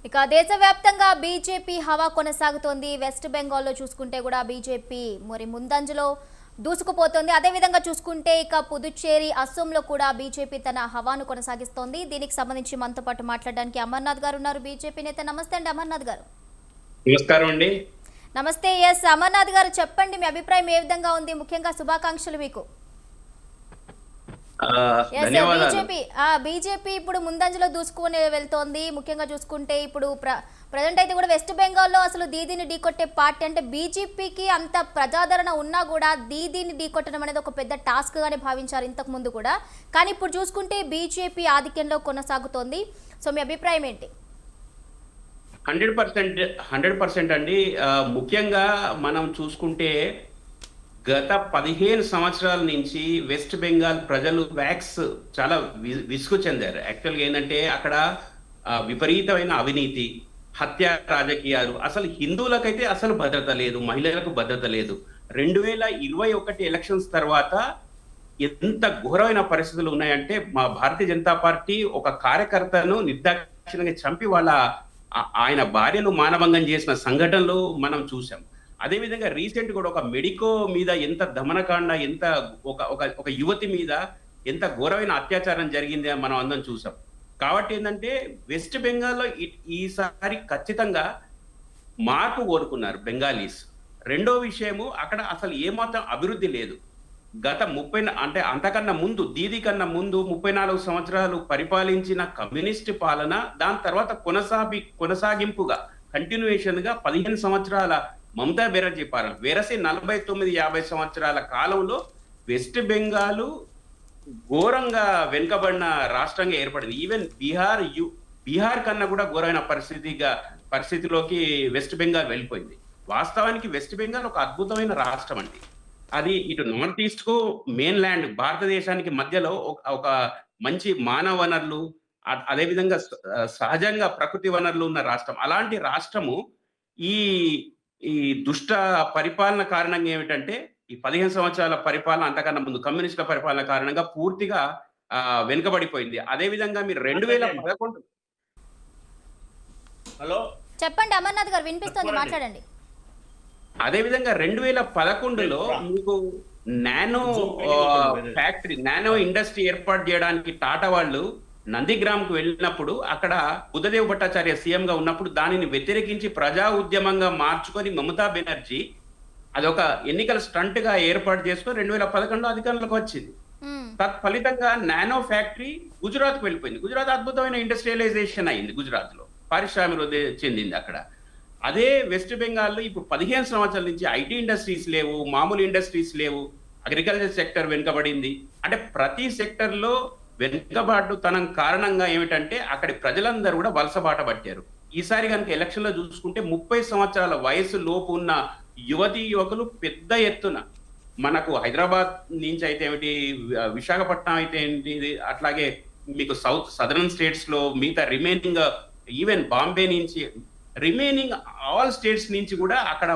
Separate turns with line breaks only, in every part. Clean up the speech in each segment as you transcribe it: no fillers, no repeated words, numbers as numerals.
ఇక దేశవ్యాప్తంగా బీజేపీ హవా కొనసాగుతోంది. వెస్ట్ బెంగాల్లో చూసుకుంటే కూడా బీజేపీ మరి ముందంజలో దూసుకుపోతోంది. అదేవిధంగా చూసుకుంటే ఇక పుదుచ్చేరి, అస్సోంలో కూడా బీజేపీ తన హవాను కొనసాగిస్తోంది. దీనికి సంబంధించి మనతో పాటు మాట్లాడడానికి అమర్నాథ్ గారు ఉన్నారు, బీజేపీ నేత. నమస్తే అండి అమర్నాథ్ గారు.
నమస్కారం అండి.
నమస్తే. ఎస్ అమర్నాథ్ గారు, చెప్పండి మీ అభిప్రాయం ఏ విధంగా ఉంది? ముఖ్యంగా శుభాకాంక్షలు మీకు.
ధన్యవాదాలు.
బీజేపీ ఇప్పుడు ముందంజలో దూసుకుని వెళ్తోంది. ముఖ్యంగా చూసుకుంటే ఇప్పుడు ప్రజెంట్ అయితే కూడా వెస్ట్ బెంగాల్లో అసలు దీదీని ఢీకొట్టే పార్టీ అంటే బీజేపీకి అంత ప్రజాదరణ ఉన్నా కూడా దీదీని ఢీకొట్టడం అనేది ఒక పెద్ద టాస్క్ గానే భావించారు ఇంతకు ముందు కూడా. కానీ ఇప్పుడు చూసుకుంటే బీజేపీ ఆధిక్యంలో కొనసాగుతోంది. సో మీ అభిప్రాయం ఏంటి?
100% అండి. ముఖ్యంగా మనం చూసుకుంటే గత 15 సంవత్సరాల నుంచి వెస్ట్ బెంగాల్ ప్రజలు చాలా విసుగు చెందారు. యాక్చువల్గా ఏంటంటే అక్కడ విపరీతమైన అవినీతి, హత్య రాజకీయాలు, అసలు హిందువులకైతే అసలు భద్రత లేదు, మహిళలకు భద్రత లేదు. 2021 ఎలక్షన్స్ తర్వాత ఎంత ఘోరమైన పరిస్థితులు ఉన్నాయంటే మా భారతీయ జనతా పార్టీ ఒక కార్యకర్తను నిర్దాక్షిణ్యంగా చంపి ఆయన భార్యను మానభంగం చేసిన సంఘటనలు మనం చూసాం. అదేవిధంగా రీసెంట్ కూడా ఒక మెడికో మీద ఎంత దమనకాండ, ఎంత ఒక యువతి మీద ఎంత ఘోరమైన అత్యాచారం జరిగింది అని మనం అందరం చూసాం. కాబట్టి ఏంటంటే వెస్ట్ బెంగాల్లో ఈసారి ఖచ్చితంగా మార్పు కోరుకున్నారు బెంగాలీస్. రెండో విషయము, అక్కడ అసలు ఏమాత్రం అభివృద్ధి లేదు. గత 30 అంటే అంతకన్నా ముందు, దీది కన్నా ముందు 34 సంవత్సరాలు పరిపాలించిన కమ్యూనిస్ట్ పాలన, దాని తర్వాత కొనసాగింపుగా కంటిన్యూయేషన్ గా 15 సంవత్సరాల మమతా బెనర్జీ పాలన, వెరసి 49-50 సంవత్సరాల కాలంలో వెస్ట్ బెంగాల్ ఘోరంగా వెనుకబడిన రాష్ట్రంగా ఏర్పడింది. ఈవెన్ బీహార్ కన్నా కూడా ఘోరమైన పరిస్థితిలోకి వెస్ట్ బెంగాల్ వెళ్ళిపోయింది. వాస్తవానికి వెస్ట్ బెంగాల్ ఒక అద్భుతమైన రాష్ట్రం అండి. అది ఇటు నార్త్ ఈస్ట్ కు మెయిన్ ల్యాండ్, భారతదేశానికి మధ్యలో ఒక మంచి మానవ వనరులు, అదేవిధంగా సహజంగా ప్రకృతి వనరులు ఉన్న రాష్ట్రం. అలాంటి రాష్ట్రము ఈ ఈ దుష్ట పరిపాలన కారణంగా ఏమిటంటే ఈ 15 సంవత్సరాల పరిపాలన, అంతకన్నా ముందు కమ్యూనిస్టుల పరిపాలన కారణంగా పూర్తిగా వెనుకబడిపోయింది. అదేవిధంగా మీరు 2011 హలో
చెప్పండి అమర్నాథ్ గారు, వినిపిస్తుంది, మాట్లాడండి.
అదేవిధంగా 2011లో మీకు నానో ఇండస్ట్రీ ఏర్పాటు చేయడానికి టాటా వాళ్ళు నందిగ్రామ్కు వెళ్ళినప్పుడు అక్కడ బుద్ధదేవ్ భట్టాచార్య సీఎం గా ఉన్నప్పుడు దానిని వ్యతిరేకించి ప్రజా ఉద్యమంగా మార్చుకొని మమతా బెనర్జీ అదొక ఎన్నికల స్టంట్ గా ఏర్పాటు చేసుకొని 2011లో అధికారంలోకి వచ్చింది. తత్ఫలితంగా నానో ఫ్యాక్టరీ గుజరాత్ కు వెళ్ళిపోయింది. గుజరాత్ అద్భుతమైన ఇండస్ట్రియలైజేషన్ అయింది, గుజరాత్ లో పారిశ్రామిక చెందింది అక్కడ. అదే వెస్ట్ బెంగాల్లో ఇప్పుడు 15 సంవత్సరాల నుంచి ఐటీ ఇండస్ట్రీస్ లేవు, మామూలు ఇండస్ట్రీస్ లేవు, అగ్రికల్చర్ సెక్టర్ వెనుకబడింది. అంటే ప్రతి సెక్టర్ లో వెనుకబాటుతనం కారణంగా ఏమిటంటే అక్కడి ప్రజలందరూ కూడా వలసబాట పట్టారు. ఈసారి కనుక ఎలక్షన్ లో చూసుకుంటే 30 సంవత్సరాల వయసు లోపు ఉన్న యువతీ యువకులు పెద్ద ఎత్తున, మనకు హైదరాబాద్ నుంచి అయితే ఏమిటి, విశాఖపట్నం అయితే ఏంటి, అట్లాగే మీకు సదరన్ స్టేట్స్ లో మిగతా రిమైనింగ్, ఈవెన్ బాంబే నుంచి రిమైనింగ్ ఆల్ స్టేట్స్ నుంచి కూడా అక్కడ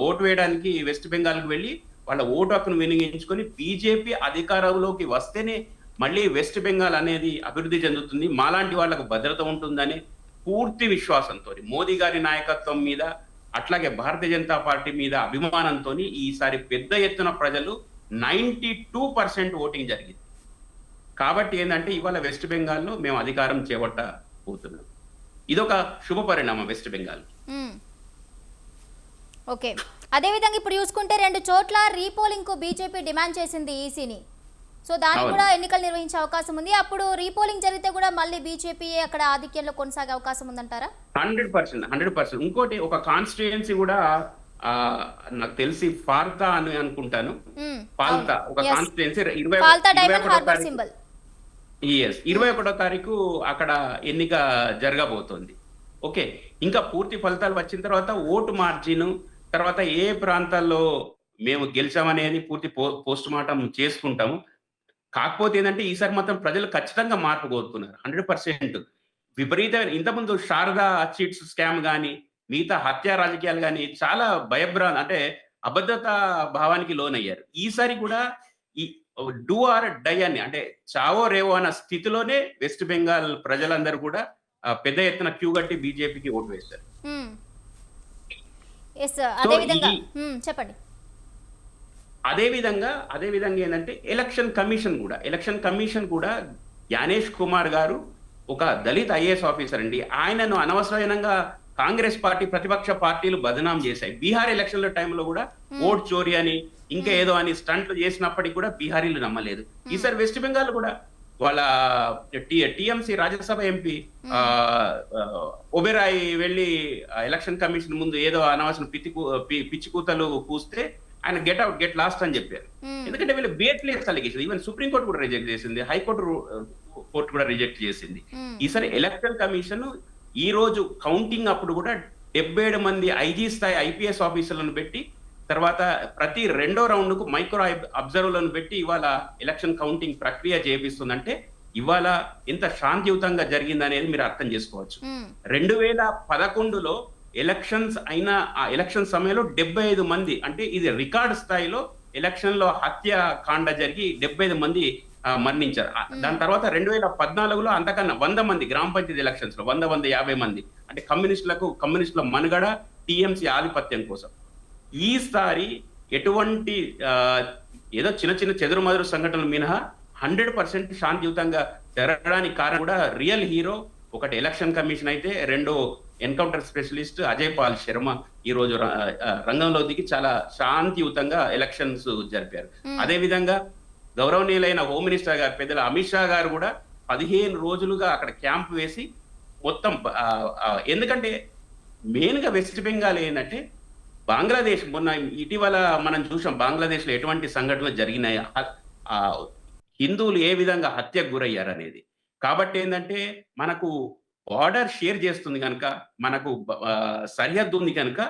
ఓటు వేయడానికి వెస్ట్ బెంగాల్కి వెళ్ళి వాళ్ళ ఓటు హక్కును వినియోగించుకొని బీజేపీ అధికారంలోకి వస్తేనే మళ్ళీ వెస్ట్ బెంగాల్ అనేది అభివృద్ధి చెందుతుంది, మాలాంటి వాళ్ళకు భద్రత ఉంటుందని పూర్తి విశ్వాసంతో మోదీ గారి నాయకత్వం మీద, అట్లాగే భారతీయ జనతా పార్టీ మీద అభిమానంతో ఈసారి పెద్ద ఎత్తున ప్రజలు 92% ఓటింగ్ జరిగింది. కాబట్టి ఏంటంటే ఇవాళ వెస్ట్ బెంగాల్లో మేము అధికారం చేపట్టబోతున్నాం. ఇదొక శుభ పరిణామం వెస్ట్ బెంగాల్.
ఓకే, అదేవిధంగా ఇప్పుడు చూసుకుంటే 2 చోట్ల రీపోలింగ్ కు బీజేపీ డిమాండ్ చేసింది ఈసీని. సో దానికి కూడా ఎన్నికలు నిర్వహించే అవకాశం ఉంది. అప్పుడు రీపోలింగ్ జరిగితే కూడా మళ్ళీ బీజేపీ అక్కడ ఆధిక్యంలో కొనసాగే అవకాశం ఉందంటారా?
100%. ఇంకోటి ఒక కాన్స్టిట్యుయెన్సీ కూడా నాకు తెలిసి ఫాల్తా అని అనుకుంటాను, ఫాల్తా ఒక కాన్స్టిట్యుయెన్సీ 21వ తారీఖు అక్కడ ఎన్నిక జరగబోతోంది. ఓకే, ఇంకా పూర్తి ఫలితాలు వచ్చిన తర్వాత ఓటు మార్జిన్, తర్వాత ఏ ప్రాంతాల్లో మేము గెలిచామనేది పూర్తి పోస్ట్ మార్టం చేసుకుంటాము. కాకపోతే ఏంటంటే ఈసారి మాత్రం ప్రజలు ఖచ్చితంగా మార్పు కోరుతున్నారు 100%. విపరీతమైన ఇంతకుముందు శారదా చీట్స్ స్కామ్ కానీ, మిగతా హత్య రాజకీయాలు కానీ చాలా అంటే అభద్రతా భావానికి లోనయ్యారు. ఈసారి కూడా ఈ డూ ఆర్ డై అని, అంటే చావో రేవో అన్న స్థితిలోనే వెస్ట్ బెంగాల్ ప్రజలందరూ కూడా పెద్ద ఎత్తున క్యూ కట్టి బీజేపీకి ఓటు వేశారు.
ఎస్
సో
అదే విధంగా
ఈ
చెప్పండి.
అదే విధంగా ఏంటంటే ఎలక్షన్ కమిషన్ కూడా జ్ఞానేష్ కుమార్ గారు ఒక దళిత ఐఏఎస్ ఆఫీసర్ అండి. ఆయనను అనవసరంగా కాంగ్రెస్ పార్టీ ప్రతిపక్ష పార్టీలు బదనాం చేశాయి. బీహార్ ఎలక్షన్ల టైంలో కూడా ఓట్ చోరీ అని ఇంకా ఏదో అని స్టంట్లు చేసినప్పటికీ కూడా బీహారీలు నమ్మలేదు. ఈసారి వెస్ట్ బెంగాల్ కూడా వాళ్ళ టిఎంసి రాజ్యసభ ఎంపీ ఒబెరాయ్ వెళ్ళి ఎలక్షన్ కమిషన్ ముందు ఏదో అనవసరం పిచ్చి కూతలు కూస్తే ఆయన గెట్ లాస్ట్ అని చెప్పారు. ఎందుకంటే వీళ్ళు బేట్లేస్ అలిగేషన్ ఈవెన్ సుప్రీంకోర్టు కూడా రిజెక్ట్ చేసింది, కోర్టు కూడా రిజెక్ట్ చేసింది. ఈసారి ఎలక్షన్ కమిషన్ ఈ రోజు కౌంటింగ్ అప్పుడు కూడా 77 మంది ఐజీ స్థాయి ఐపీఎస్ ఆఫీసర్లను పెట్టి తర్వాత ప్రతి రెండో రౌండ్ కు మైక్రో అబ్జర్వర్లను పెట్టి ఇవాళ ఎలక్షన్ కౌంటింగ్ ప్రక్రియ చేపిస్తుందంటే ఇవాళ ఎంత శాంతియుతంగా జరిగిందనేది మీరు అర్థం చేసుకోవచ్చు. 2011లో ఎలక్షన్స్ అయిన ఆ ఎలక్షన్ సమయంలో 75 మంది, అంటే ఇది రికార్డు స్థాయిలో ఎలక్షన్ లో హత్యాకాండ జరిగి 75 మంది మరణించారు. దాని తర్వాత 2014లో అంతకన్నా 100 మంది గ్రామ పంచాయతీ ఎలక్షన్స్ లో 150 మంది, అంటే కమ్యూనిస్టుల మనుగడ టీఎంసీ ఆధిపత్యం కోసం. ఈసారి ఎటువంటి ఏదో చిన్న చిన్న చెదురుమదురు సంఘటనలు మినహా 100% శాంతియుతంగా జరగడానికి కారణం కూడా రియల్ హీరో ఒకటి ఎలక్షన్ కమిషన్ అయితే, రెండో ఎన్కౌంటర్ స్పెషలిస్ట్ అజయ్ పాల్ శర్మ ఈ రోజు రంగంలో దిగి చాలా శాంతియుతంగా ఎలక్షన్స్ జరిపారు. అదే విధంగా గౌరవనీయులైన హోమ్ మినిస్టర్ గారు పెద్దల అమిత్ షా గారు కూడా 15 రోజులుగా అక్కడ క్యాంప్ వేసి మొత్తం ఎందుకంటే మెయిన్ గా వెస్ట్ బెంగాల్ ఏంటంటే బంగ్లాదేశ్ మొన్న ఇటీవల మనం చూసాం బంగ్లాదేశ్ లో ఎటువంటి సంఘటనలు జరిగినాయి, హిందువులు ఏ విధంగా హత్యకు గురయ్యారు అనేది. కాబట్టి ఏంటంటే మనకు బార్డర్ షేర్ చేస్తుంది కనుక, మనకు సరిహద్దు ఉంది కనుక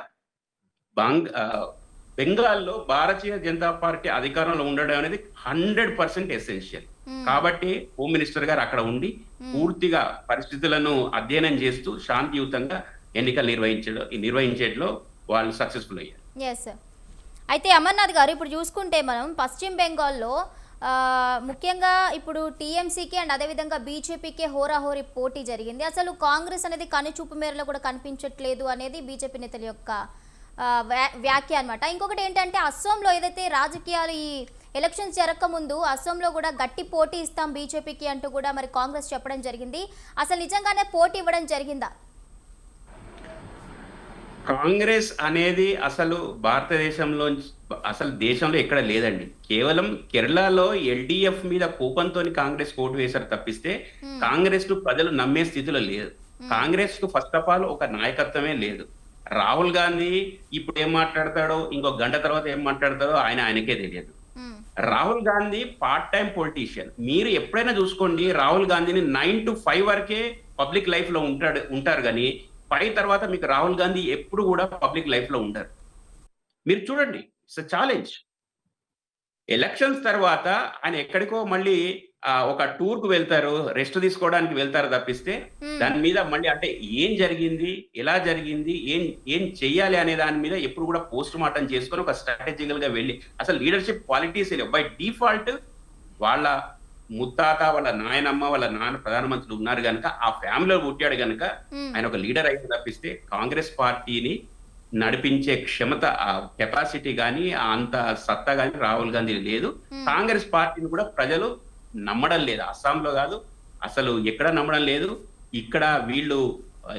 బెంగాల్లో భారతీయ జనతా పార్టీ అధికారంలో ఉండడం అనేది 100% ఎసెన్షియల్. కాబట్టి హోమ్ మినిస్టర్ గారు అక్కడ ఉండి పూర్తిగా పరిస్థితులను అధ్యయనం చేస్తూ శాంతియుతంగా ఎన్నికలు నిర్వహించేట్లో వాళ్ళు సక్సెస్ఫుల్ అయ్యారు.
ఎస్. అయితే అమర్నాథ్ గారు ఇప్పుడు చూసుకుంటే మనం పశ్చిమ బెంగాల్లో ముఖ్యంగా ఇప్పుడు టీఎంసీకి అండ్ అదేవిధంగా బీజేపీకే హోరాహోరీ పోటీ జరిగింది. అసలు కాంగ్రెస్ అనేది కనుచూపు మేరలో కూడా కనిపించట్లేదు అనేది బీజేపీ నేతల యొక్క వ్యాఖ్య అనమాట. ఇంకొకటి ఏంటంటే అస్సోంలో ఏదైతే రాజకీయాలు ఈ ఎలక్షన్స్ జరగక ముందు అస్సోంలో కూడా గట్టి పోటీ ఇస్తాం బీజేపీకి అంటూ కూడా మరి కాంగ్రెస్ చెప్పడం జరిగింది. అసలు నిజంగానే పోటీ ఇవ్వడం జరిగిందా?
కాంగ్రెస్ అనేది అసలు భారతదేశంలో అసలు దేశంలో ఎక్కడ లేదండి. కేవలం కేరళలో ఎల్డిఎఫ్ మీద కోపంతో కాంగ్రెస్ ఓటు వేశారు తప్పిస్తే కాంగ్రెస్ కు ప్రజలు నమ్మే స్థితిలో లేదు. కాంగ్రెస్ కు ఫస్ట్ ఆఫ్ ఆల్ ఒక నాయకత్వమే లేదు. రాహుల్ గాంధీ ఇప్పుడు ఏం మాట్లాడతాడో, ఇంకో గంట తర్వాత ఏం మాట్లాడతాడో ఆయనకే తెలియదు. Rahul Gandhi part time politician. మీరు ఎప్పుడైనా చూసుకోండి, రాహుల్ గాంధీని 9 to 5 వరకే పబ్లిక్ లైఫ్ లో ఉంటారు కానీ 5 తర్వాత మీకు రాహుల్ గాంధీ ఎప్పుడు కూడా పబ్లిక్ లైఫ్ లో ఉండరు. మీరు చూడండి, ఇట్స్ ఛాలెంజ్. ఎలక్షన్స్ తర్వాత ఆయన ఎక్కడికో మళ్ళీ ఒక టూర్ కు వెళ్తారు, రెస్ట్ తీసుకోవడానికి వెళ్తారు తప్పిస్తే దాని మీద మళ్ళీ అంటే ఏం జరిగింది, ఎలా జరిగింది, ఏం చెయ్యాలి అనే దాని మీద ఎప్పుడు కూడా పోస్ట్ మార్టం చేసుకొని ఒక స్ట్రాటజికల్ గా వెళ్ళి అసలు లీడర్షిప్ క్వాలిటీస్ బై డిఫాల్ట్ వాళ్ళ ముత్తాత, వాళ్ళ నాయనమ్మ, వాళ్ళ నాన్న ప్రధానమంత్రులు ఉన్నారు కనుక ఆ ఫ్యామిలీలో పుట్టాడు కనుక ఆయన ఒక లీడర్ అయితే తప్పిస్తే కాంగ్రెస్ పార్టీని నడిపించే క్షమత, ఆ కెపాసిటీ కానీ అంత సత్తా కానీ రాహుల్ గాంధీ లేదు. కాంగ్రెస్ పార్టీని కూడా ప్రజలు నమ్మడం లేదు. అస్సాంలో కాదు, అసలు ఎక్కడ నమ్మడం లేదు. ఇక్కడ వీళ్ళు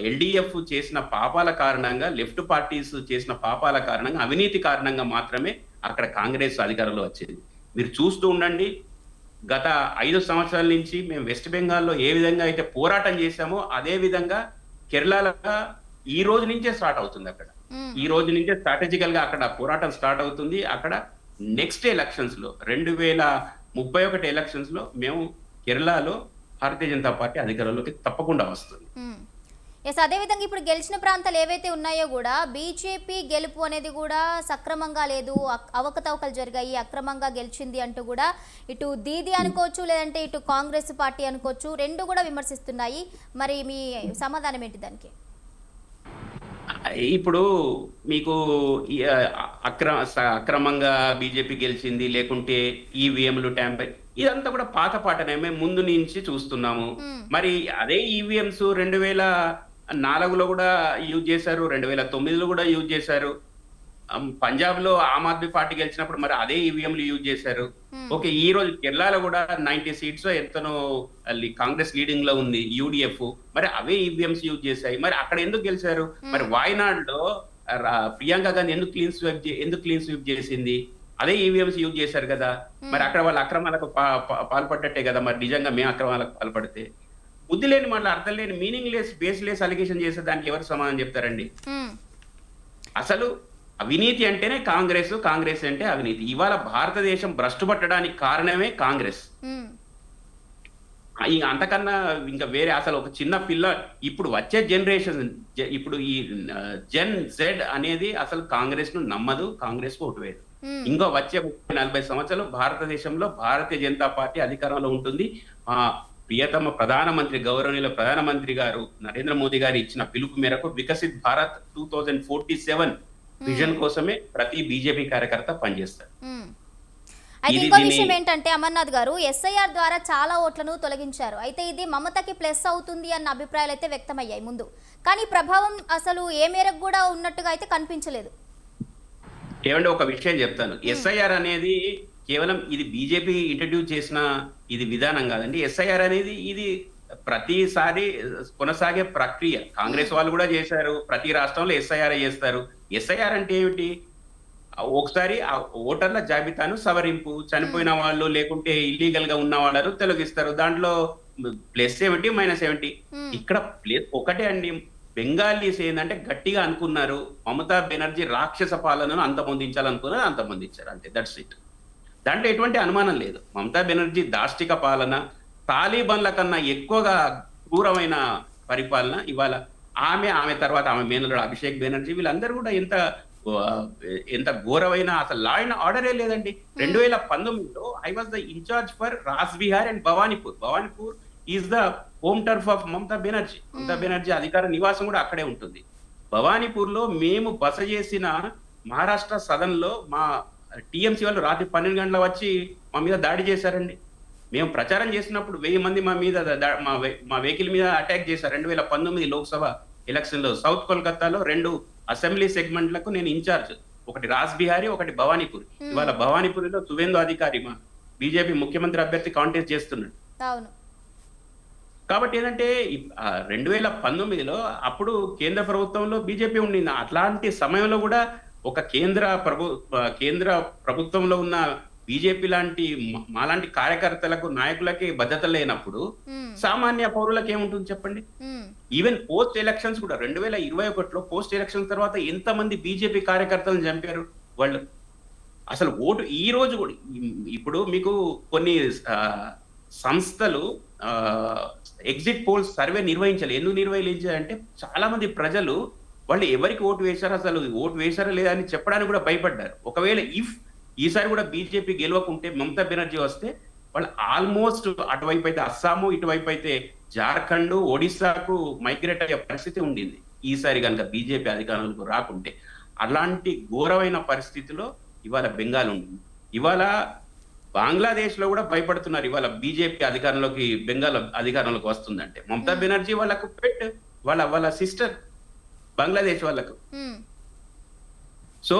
ఎల్డిఎఫ్ చేసిన పాపాల కారణంగా, లెఫ్ట్ పార్టీస్ చేసిన పాపాల కారణంగా, అవినీతి కారణంగా మాత్రమే అక్కడ కాంగ్రెస్ అధికారంలో వచ్చింది. మీరు చూస్తూ ఉండండి, గత 5 సంవత్సరాల నుంచి మేము వెస్ట్ బెంగాల్లో ఏ విధంగా అయితే పోరాటం చేశామో అదే విధంగా కేరళలో ఈ రోజు నుంచే స్టార్ట్ అవుతుంది. అక్కడ ఈ రోజు నుంచే స్ట్రాటజికల్ గా అక్కడ పోరాటం స్టార్ట్ అవుతుంది. అక్కడ నెక్స్ట్ ఎలక్షన్స్ లో 2031 ఎలక్షన్స్ లో మేము కేరళలో భారతీయ జనతా పార్టీ అధికారంలోకి తప్పకుండా వస్తుంది.
ఎస్, అదేవిధంగా ఇప్పుడు గెలిచిన ప్రాంతాలు ఏవైతే ఉన్నాయో కూడా బీజేపీ గెలుపు అనేది కూడా సక్రమంగా లేదు, అవకతవకలు జరిగాయి, అక్రమంగా గెలిచింది అంటూ కూడా ఇటు దీది అనుకోవచ్చు, లేదంటే ఇటు కాంగ్రెస్ పార్టీ అనుకోవచ్చు, రెండు కూడా విమర్శిస్తున్నాయి. మరి మీ సమాధానం ఏంటి దానికి?
ఇప్పుడు మీకు అక్రమంగా బీజేపీ గెలిచింది, లేకుంటే ఈవీఎంలు ఇదంతా కూడా పాత పాటనే మేము ముందు నుంచి చూస్తున్నాము.
హ్మ్.
మరి అదే ఈవీఎంస్ 2004లో కూడా యూజ్ చేశారు. 2009లో కూడా యూజ్ చేశారు. పంజాబ్‌లో ఆమ్ ఆద్మీ పార్టీ గెలిచినప్పుడు మరి అదే ఈవీఎంలు యూజ్ చేశారు.
హ్మ్.
ఓకే. ఈ రోజు కేరళలో కూడా 90 సీట్సో ఎంతనో కాంగ్రెస్ లీడింగ్‌లో ఉంది యూడీఎఫ్. మరి అవే ఈవీఎంస్ యూజ్ చేశాయి. మరి అక్కడ ఎందుకు గెలిచారు? మరి
హ్మ్.
వాయనాడ్‌లో ప్రియాంక గాంధీ ఎందుకు క్లీన్ స్వీప్ చేసింది? అదే ఈవీఎంస్ యూజ్ చేశారు కదా! మరి
హ్మ్.
అక్కడ వాళ్ళు అక్రమాలకు పా పా పాల్పడ్డట్టే కదా! మరి నిజంగా మేము అక్రమాలకు పాల్పడితే. బుద్ధి లేని మాటలు, అర్థం లేని మీనింగ్‌లెస్, బేస్‌లెస్ అలిగేషన్ చేస్తే దానికి ఎవరు సమాధానం చెప్తారండి?
హ్మ్.
అసలు అవినీతి అంటేనే కాంగ్రెస్, కాంగ్రెస్ అంటే అవినీతి. ఇవాళ భారతదేశం భ్రష్టు పట్టడానికి కారణమే కాంగ్రెస్.
హ్మ్.
అంతకన్నా ఇంకా వేరే అసలు ఒక చిన్న పిల్ల ఇప్పుడు వచ్చే జనరేషన్ ఇప్పుడు ఈ జెన్ జెడ్ అనేది అసలు కాంగ్రెస్‌ను నమ్మదు. కాంగ్రెస్‌కు ఓటు వేయదు.
హ్మ్.
ఇంకో వచ్చే 30, 40 సంవత్సరాలు భారతదేశంలో భారతీయ జనతా పార్టీ అధికారంలో ఉంటుంది. ప్రియతమ ప్రధానమంత్రి గౌరవనీయుల ప్రధానమంత్రి గారు నరేంద్ర మోదీ గారు ఇచ్చిన పిలుపు మేరకు వికసిత్ భారత్ 2047
హ్మ్.
విజన్ కోసమే ప్రతి బీజేపీ కార్యకర్త పనిచేస్తారు.
హ్మ్. అయితే
ఇది
ఇంకో
దీన్ని
విషయం ఏంటంటే అమర్నాథ్ గారు ఎస్ఐఆర్ ద్వారా చాలా ఓట్లను తొలగించారు. అయితే ఇది మమతకి ప్లస్ అవుతుంది అన్న అభిప్రాయాలు అయితే వ్యక్తమయ్యాయి ముందు. కానీ ప్రభావం అసలు ఏ మేరకు కూడా ఉన్నట్టుగా అయితే కనిపించలేదు.
ఏవండి ఒక విషయం చెప్తాను.
హ్మ్.
ఎస్ఐఆర్ అనేది కేవలం ఇది బీజేపీ ఇంట్రొడ్యూస్ చేసిన ఇది విధానం కాదండి. ఎస్ఐఆర్ అనేది ఇది ప్రతిసారి కొనసాగే ప్రక్రియ.
హ్మ్.
కాంగ్రెస్ వాళ్ళు కూడా చేశారు. ప్రతి రాష్ట్రంలో ఎస్ఐఆర్ చేస్తారు. ఎస్ఐఆర్ అంటే ఏమిటి? ఒకసారి ఆ ఓటర్ల జాబితాను సవరింపు.
హ్మ్.
చనిపోయిన వాళ్ళు లేకుంటే ఇల్లీగల్‌గా ఉన్న వాళ్ళను తొలగిస్తారు. దాంట్లో ప్లస్ ఏమిటి? మైనస్ ఏమిటి?
హ్మ్.
ఇక్కడ ప్లస్ ఒకటే అండి. బెంగాలీస్ ఏందంటే గట్టిగా అనుకున్నారు. మమతా బెనర్జీ రాక్షస పాలనను అంతమొందించాలనుకున్నారు. అంతమొందించారు. అంతే. That's it. దాంట్లో ఎటువంటి అనుమానం లేదు. మమతా బెనర్జీ దాష్టిక పాలన, తాలిబాన్ల కన్నా ఎక్కువగా క్రూరమైన పరిపాలన ఇవాళ ఆమె తర్వాత ఆమె మేనల్లుడు అభిషేక్ బెనర్జీ వీళ్ళందరూ కూడా ఆహ్, ఎంత ఘోరమైన అసలు లా అండ్ ఆర్డరే లేదండి.
హ్మ్.
2019లో I was the incharge for Rashbehari and Bhabanipur. Bhabanipur is the home turf of Mamata Banerjee. Mamata
hmm.
Banerjee అధికార నివాసం కూడా అక్కడే ఉంటుంది. భవానీపూర్‌లో మేము బస చేసిన మహారాష్ట్ర సదన్‌లో మా టీఎంసీ వాళ్ళు రాత్రి 12 గంటలకు వచ్చి మా మీద దాడి చేశారండి. మేము ప్రచారం చేసినప్పుడు 1000 మంది మా మీద ద ద మా వెహికల్ మీద అటాక్ చేశారు. 2019 లోక్‌సభ ఎలక్షన్‌లో సౌత్ కోల్‌కతాలో 2 అసెంబ్లీ సెగ్మెంట్‌లకు నేను ఇన్‌చార్జ్. ఒకటి రాజ్ బిహారీ, ఒకటి భవానీపూర్.
హ్మ్.
ఇవాళ భవానీపూర్‌లో సువేందు అధికారి మా బీజేపీ ముఖ్యమంత్రి అభ్యర్థి కాంటెస్ట్ చేస్తున్నాడు.
అవును.
కాబట్టి ఏందంటే 2019లో అప్పుడు కేంద్ర ప్రభుత్వంలో బీజేపీ ఉండింది. అట్లాంటి సమయంలో గూడా ఒక కేంద్ర ప్రభుత్వంలో ఉన్న బీజేపీ లాంటి మాలాంటి కార్యకర్తలకు, నాయకులకి భద్రత లేనప్పుడు
హ్మ్.
సామాన్య పౌరులకేముంటుంది చెప్పండి?
హ్మ్.
ఈవెన్ పోస్ట్ ఎలక్షన్స్ కూడా 2021లో పోస్ట్ ఎలక్షన్స్ తర్వాత ఎంతమంది బీజేపీ కార్యకర్తలను చంపారు వాళ్ళు? అసలు ఓటు ఈ రోజు గూడా ఇప్పుడు మీకు కొన్ని ఆహ్, సంస్థలు ఆహ్, ఎగ్జిట్ పోల్స్ సర్వే నిర్వహించాలి. ఎందుకు నిర్వహించాలంటే చాలా మంది ప్రజలు వాళ్ళు ఎవరికి ఓటు వేశారో అసలు ఓటు వేశారా లేదా అని చెప్పడానికి కూడా భయపడ్డారు. ఒకవేళ ఈసారి కూడా బీజేపీ గెలవకుంటే మమతా బెనర్జీ వస్తే వాళ్ళు ఆల్‌మోస్ట్ అటువైపైతే అస్సాము, ఇటువైపైతే జార్ఖండ్, ఒడిస్సాకు మైగ్రేట్ అయ్యే పరిస్థితి ఉండింది. ఈసారి గనుక బీజేపీ అధికారంలోకి రాకుంటే. అలాంటి ఘోరమైన పరిస్థితిలో ఇవాళ బెంగాల్ ఉంది. ఇవాళ బంగ్లాదేశ్‌లో గూడా భయపడుతున్నారు. ఇవాళ బీజేపీ బెంగాల్ అధికారంలోకి వస్తుందంటే. మమతా
హ్మ్.
బెనర్జీ వాళ్ళకు వాళ్ళ సిస్టర్ బంగ్లాదేశ్ వాళ్ళకు.
హ్మ్.
సో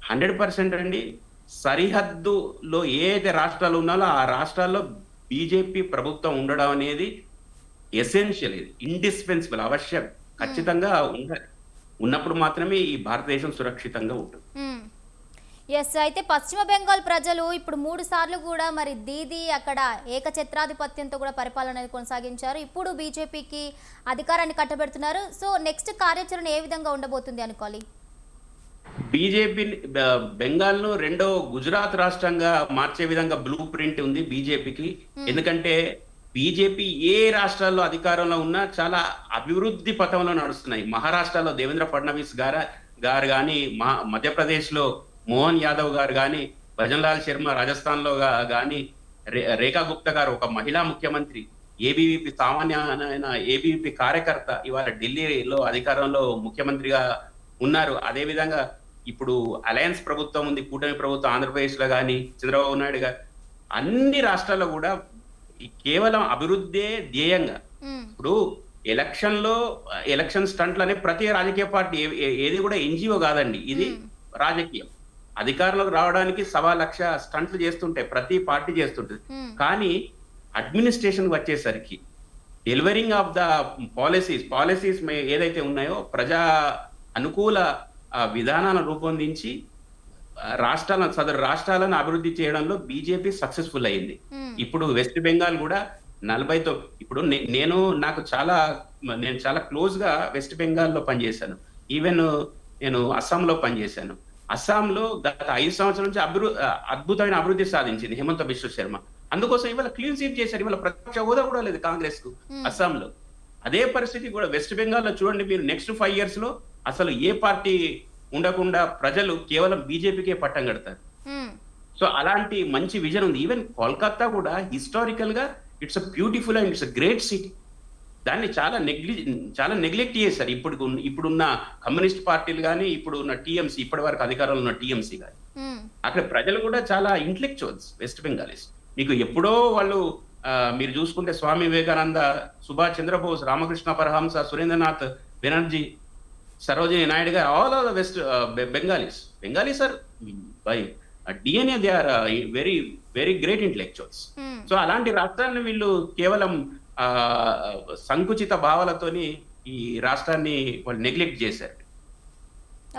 100% అండి. సరిహద్దులో ఏ అయితే రాష్ట్రాలు ఉన్నాలో ఆ రాష్ట్రాల్లో బీజేపీ ప్రభుత్వం ఉండడం అనేది ఎసెన్షియల్ ఇది. ఇండిస్పెన్సిబుల్ అవశ్యం.
హ్మ్.
ఖచ్చితంగా ఉండాలి. ఉన్నప్పుడు మాత్రమే ఈ భారతదేశం సురక్షితంగా ఉంటుంది.
హ్మ్. యెస్. అయితే పశ్చిమ బెంగాల్ ప్రజలు ఇప్పుడు 3 సార్లు కూడా మరి దీదీ అక్కడ ఏకఛత్రాధిపత్యంతో కూడా పరిపాలన అనేది కొనసాగించారు. ఇప్పుడు బీజేపీకి అధికారాన్ని కట్టబెడుతున్నారు. సో నెక్స్ట్ కార్యాచరణ ఏ విధంగా ఉండబోతుంది అనుకోవాలి?
బీజేపీని బెంగాల్‌ను రెండో గుజరాత్ రాష్ట్రంగా మార్చే విధంగా బ్లూ ప్రింట్ ఉంది బీజేపీకి.
హ్మ్.
ఎందుకంటే బీజేపీ ఏ రాష్ట్రాల్లో అధికారంలో ఉన్నా చాలా అభివృద్ధి పథంలో నడుస్తున్నాయి. మహారాష్ట్రలో దేవేంద్ర ఫడ్నవీస్ గారు గాని, మధ్యప్రదేశ్‌లో మోహన్ యాదవ్ గారు గాని, భజన్‌లాల్ శర్మ రాజస్థాన్‌లో గాని, రేఖా గుప్తా గారు ఒక మహిళా ముఖ్యమంత్రి, సామాన్యమైన ఏబీవీపీ కార్యకర్త ఇవాళ ఢిల్లీలో అధికారంలో ముఖ్యమంత్రిగా ఉన్నారు. అదే విధంగా ఇప్పుడు అలయన్స్ ప్రభుత్వం ఉంది. కూటమి ప్రభుత్వం ఆంధ్రప్రదేశ్‌లో గాని, చంద్రబాబు నాయుడు గారు అన్ని రాష్ట్రాల్లో కూడా ఈ కేవలం అభివృద్ధే ధ్యేయంగా.
ఉమ్,
ఇప్పుడు ఎలక్షన్ స్టంట్లు అనే ప్రతి రాజకీయ పార్టీ ఏది కూడా ఎన్జిఓ కాదండి, ఇది
ఉమ్,
రాజకీయం. అధికారంలోకి రావడానికి 1.25 లక్ష స్టంట్లు చేస్తుంటాయి, ప్రతి పార్టీ చేస్తుంటుంది.
ఉమ్,
కానీ అడ్మినిస్ట్రేషన్ వచ్చేసరికి డెలివరింగ్ ఆఫ్ ద పాలసీస్ ఏదైతే ఉన్నాయో ప్రజా అనుకూల విధానాలను రూపొందించి సదరు రాష్ట్రాలను అభివృద్ధి చేయడంలో బీజేపీ సక్సెస్ఫుల్ అయింది.
ఉమ్,
ఇప్పుడు వెస్ట్ బెంగాల్ కూడా 40తో ఇప్పుడు నేను చాలా క్లోజ్ గా వెస్ట్ బెంగాల్లో పనిచేశాను. ఈవెన్ నేను అస్సాంలో పనిచేశాను. అస్సాంలో గత 5 సంవత్సరాల నుంచి అద్భుతమైన అభివృద్ధి సాధించింది హేమంత బిశ్వ శర్మ. అందుకోసం ఇవాళ క్లీన్ స్వీప్ చేశారు. ఇవాళ ప్రతిపక్ష హోదా కూడా లేదు కాంగ్రెస్ కు అస్సాంలో. అదే పరిస్థితి కూడా వెస్ట్ బెంగాల్లో చూడండి మీరు. నెక్స్ట్ 5 years లో అసలు ఏ పార్టీ ఉండకుండా ప్రజలు కేవలం బీజేపీకే పట్టం కడతారు.
ఉమ్,
సో అలాంటి మంచి విజన్ ఉంది. ఈవెన్ కోల్కతా కూడా హిస్టారికల్ గా it's a beautiful and it's a great city. దాన్ని చాలా నెగ్లెక్ట్ చేశారు ఇప్పుడున్న కమ్యూనిస్ట్ పార్టీలు కానీ, ఇప్పుడు ఉన్న టీఎంసీ, ఇప్పటి వరకు అధికారంలో ఉన్న టీఎంసీ కానీ.
ఉమ్,
అక్కడ ప్రజలు కూడా చాలా ఇంటలెక్చువల్స్ వెస్ట్ బెంగాలీస్. మీకు ఎప్పుడో వాళ్ళు మీరు చూసుకుంటే స్వామి వివేకానంద, సుభాష్ చంద్రబోస్, రామకృష్ణ పరహంస, సురేంద్రనాథ్ బెనర్జీ, సరోజిని నాయుడు గారు, all are the West Bengalis are by DNA they are very very great intellectuals.
Um.
So అలాంటి రాష్ట్రాన్ని వీళ్ళు కేవలం ఆ సంకుచిత భావాలతోని ఈ రాష్ట్రాన్ని వాళ్ళు నెగ్లెక్ట్ చేశారు.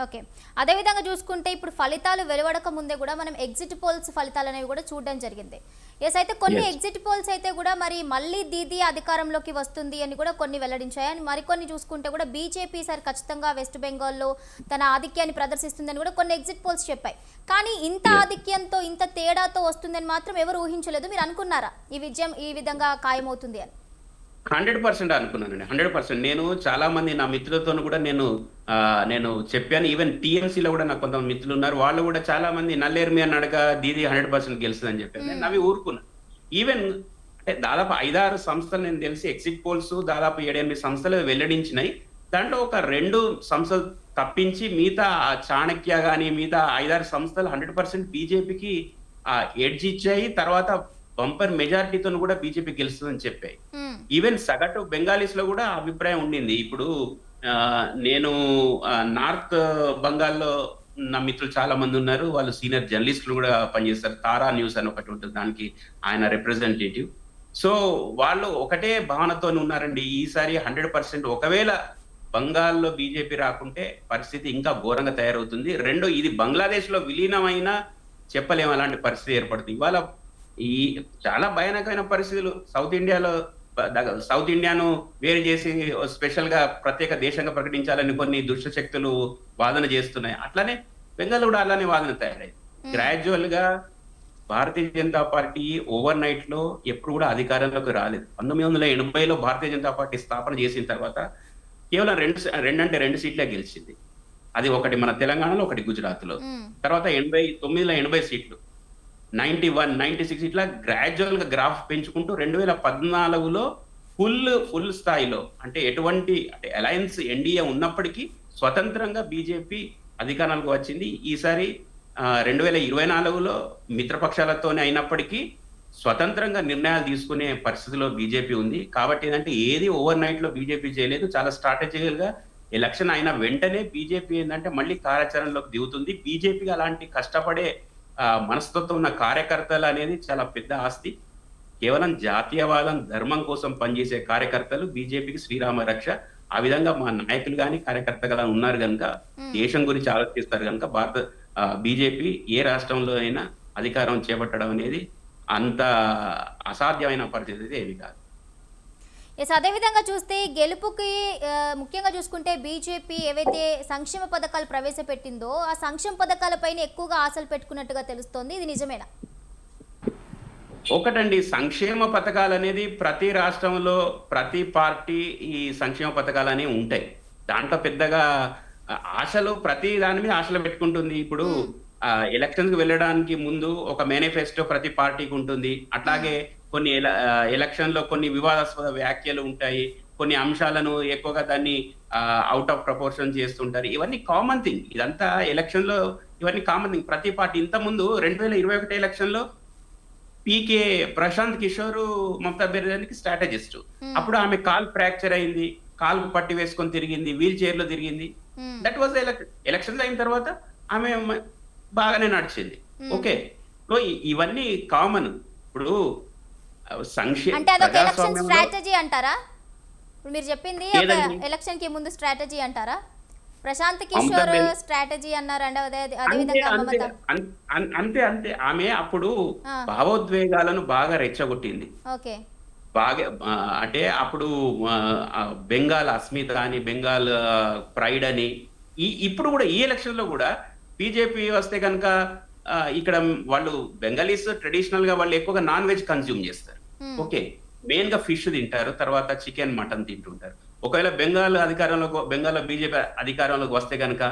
ఓకే, అదేవిధంగా చూసుకుంటే ఇప్పుడు ఫలితాలు వెలువడక ముందే కూడా మనం ఎగ్జిట్ పోల్స్ ఫలితాలు అనేవి కూడా చూడడం జరిగింది. ఎస్, అయితే కొన్ని
Yes.
ఎగ్జిట్ పోల్స్ అయితే కూడా మరి మళ్ళీ దీదీ అధికారంలోకి వస్తుంది అని కూడా కొన్ని వెల్లడించాయి. అని మరికొన్ని చూసుకుంటే కూడా బీజేపీ సార్ ఖచ్చితంగా వెస్ట్ బెంగాల్లో తన ఆధిక్యాన్ని ప్రదర్శిస్తుందని కూడా కొన్ని ఎగ్జిట్ పోల్స్ చెప్పాయి. కానీ ఇంత
Yes.
ఆధిక్యంతో ఇంత తేడాతో వస్తుందని మాత్రం ఎవరు ఊహించలేదు. మీరు అనుకున్నారా ఈ విజయం ఈ విధంగా ఖాయమవుతుంది అని?
100% అనుకున్నానండి. 100%. నేను చాలా మంది నా మిత్రులతో కూడా నేను చెప్పాను. ఈవెన్ టీఎంసీలో కూడా నాకు కొంతమంది మిత్రులు ఉన్నారు. వాళ్ళు కూడా చాలా మంది నల్లేరు అని అడగా దీది 100% గెలుస్తుందని చెప్పాను. నేను అవి ఊరుకున్నాను. ఈవెన్ అంటే దాదాపు 5-6 సంస్థలు నేను తెలిసి ఎగ్జిట్ పోల్స్ దాదాపు 7-8 సంస్థలు వెల్లడించినాయి. దాంట్లో ఒక 2 సంస్థలు తప్పించి మిగతా చాణక్య కానీ మిగతా 5-6 సంస్థలు 100% బీజేపీకి ఎడ్జ్ ఇచ్చాయి. తర్వాత బంపర్ మెజారిటీతో కూడా బీజేపీ గెలుస్తుందని చెప్పాయి. ఈవెన్ సగటు బెంగాలీస్ లో కూడా అభిప్రాయం ఉండింది. ఇప్పుడు నేను నార్త్ బంగాల్లో నా మిత్రులు చాలా మంది ఉన్నారు. వాళ్ళు సీనియర్ జర్నలిస్టులు కూడా పనిచేస్తారు. తారా న్యూస్ అని ఒకటి ఉంటుంది, దానికి ఆయన రిప్రజెంటేటివ్. సో వాళ్ళు ఒకటే భావనతో ఉన్నారండి. ఈసారి 100% ఒకవేళ బంగాల్లో బీజేపీ రాకుంటే పరిస్థితి ఇంకా ఘోరంగా తయారవుతుంది. 2 ఇది బంగ్లాదేశ్ లో విలీనమైనా చెప్పలేము అలాంటి పరిస్థితి ఏర్పడుతుంది. ఇవాళ ఈ చాలా భయానకమైన పరిస్థితులు సౌత్ ఇండియాను వేరు చేసి స్పెషల్ గా ప్రత్యేక దేశంగా ప్రకటించాలని కొన్ని దుష్ట శక్తులు వాదన చేస్తున్నాయి. అట్లానే బెంగాల్ కూడా అలానే వాదన తయారైంది. గ్రాడ్యువల్ గా Bharatiya Janata party over night లో ఎప్పుడు కూడా అధికారంలోకి రాలేదు. 1980లో భారతీయ జనతా పార్టీ స్థాపన చేసిన తర్వాత కేవలం 2 సీట్లే గెలిచింది. అది ఒకటి మన తెలంగాణలో, ఒకటి గుజరాత్ లో. తర్వాత 89లో 80 సీట్లు, 91, 96 ఇట్లా గ్రాడ్యువల్ గా గ్రాఫ్ పెంచుకుంటూ 2014లో ఫుల్ స్థాయిలో అంటే అలయన్స్ ఎన్డీఏ ఉన్నప్పటికీ స్వతంత్రంగా బీజేపీ అధికారంలోకి వచ్చింది. ఈసారి 2024లో మిత్రపక్షాలతోనే అయినప్పటికీ స్వతంత్రంగా నిర్ణయాలు తీసుకునే పరిస్థితిలో బీజేపీ ఉంది. కాబట్టి ఏంటంటే ఏది ఓవర్ నైట్ లో బీజేపీ చేయలేదు. చాలా స్ట్రాటజికల్ గా ఎలక్షన్ అయిన వెంటనే బీజేపీ ఏంటంటే మళ్ళీ కార్యాచరణలోకి దిగుతుంది. బీజేపీకి అలాంటి కష్టపడే మనస్తత్వం ఉన్న కార్యకర్తలు అనేది చాలా పెద్ద ఆస్తి. కేవలం జాతీయవాదం, ధర్మం కోసం పనిచేసే కార్యకర్తలు బీజేపీకి శ్రీరామ రక్ష. ఆ విధంగా మా నాయకులు కానీ కార్యకర్తలు కానీ ఉన్నారు కనుక, దేశం గురించి ఆలోచిస్తారు కనుక బీజేపీ ఏ రాష్ట్రంలో అయినా అధికారం చేపట్టడం అనేది అంత అసాధ్యమైన పరిస్థితి ఏమి కాదు.
ఎస్, అదేవిధంగా చూస్తే గెలుపుకి ముఖ్యంగా చూసుకుంటే బీజేపీ ఏవైతే సంక్షేమ పథకాలు ప్రవేశపెట్టిందో ఆ సంక్షేమ పథకాలపైన ఎక్కువగా ఆశలు పెట్టుకున్నట్టుగా తెలుస్తోంది. ఇది నిజమేనా?
ఒకటండి, సంక్షేమ పథకాలు అనేది ప్రతి రాష్ట్రంలో ప్రతి పార్టీ ఈ సంక్షేమ పథకాలు అనేవి ఉంటాయి. దాంట్లో పెద్దగా ఆశలు ప్రతి దాని మీద ఆశలు పెట్టుకుంటుంది. ఇప్పుడు ఎలక్షన్స్ కి వెళ్ళడానికి ముందు ఒక మేనిఫెస్టో ప్రతి పార్టీకి ఉంటుంది. అట్లాగే కొన్ని ఎలక్షన్ లో కొన్ని వివాదాస్పద వ్యాఖ్యలు ఉంటాయి. కొన్ని అంశాలను ఎక్కువగా దాన్ని అవుట్ ఆఫ్ ప్రపోర్షన్ చేస్తుంటారు. ఇవన్నీ కామన్ థింగ్. ఇదంతా ఎలక్షన్ లో ఇవన్నీ కామన్ థింగ్. ప్రతి పార్టీ ఇంత ముందు 2021 ఎలక్షన్ లో పీకే ప్రశాంత్ కిషోర్ మమతా బెనర్జీకి స్ట్రాటజిస్ట్.
ఉమ్,
అప్పుడు ఆమె కాలు ఫ్రాక్చర్ అయింది, కాలుకు పట్టి వేసుకొని తిరిగింది, వీల్ చైర్ లో తిరిగింది.
ఉమ్,
దట్ వాజ్ ఎలక్షన్స్ అయిన తర్వాత ఆమె బాగానే నడిచింది.
ఉమ్.
ఓకే. సో ఇవన్నీ కామన్. ఇప్పుడు
అంటే అదొక ఎలక్షన్
ప్రజాస్వామ్యంలో
స్ట్రాటజీ అంటారా? ఇప్పుడు మీరు చెప్పింది ఒక
ఏదండి
ఎలక్షన్ కి ముందు స్ట్రాటజీ అంటారా? ప్రశాంత్
మమతా
కిషోర్
బెన్
స్ట్రాటజీ అన్నారు అండి, అదే అదే
అంతే
విధంగా
అంతే
మమత.
అంతే అంతే ఆమె అప్పుడు
ఆ,
భావోద్వేగాలను బాగా రెచ్చగొట్టింది.
ఓకే.
బాగా అంటే అప్పుడు ఆ, ఆ, బెంగాల్ అస్మిత అని, బెంగాల్ ప్రైడ్ అని, ఇప్పుడు కూడా ఈ ఎలక్షన్ లో కూడా బీజేపీ వస్తే కనుక ఇక్కడ వాళ్ళు బెంగాలీస్ ట్రెడిషనల్ గా వాళ్ళు ఎక్కువగా నాన్ వెజ్ కన్జ్యూమ్ చేస్తారు.
ఉమ్,
ఓకే. మెయిన్ గా ఫిష్ తింటారు, తర్వాత చికెన్ మటన్ తింటుంటారు. ఒకవేళ బెంగాల్లో బీజేపీ అధికారంలోకి వస్తే కనుక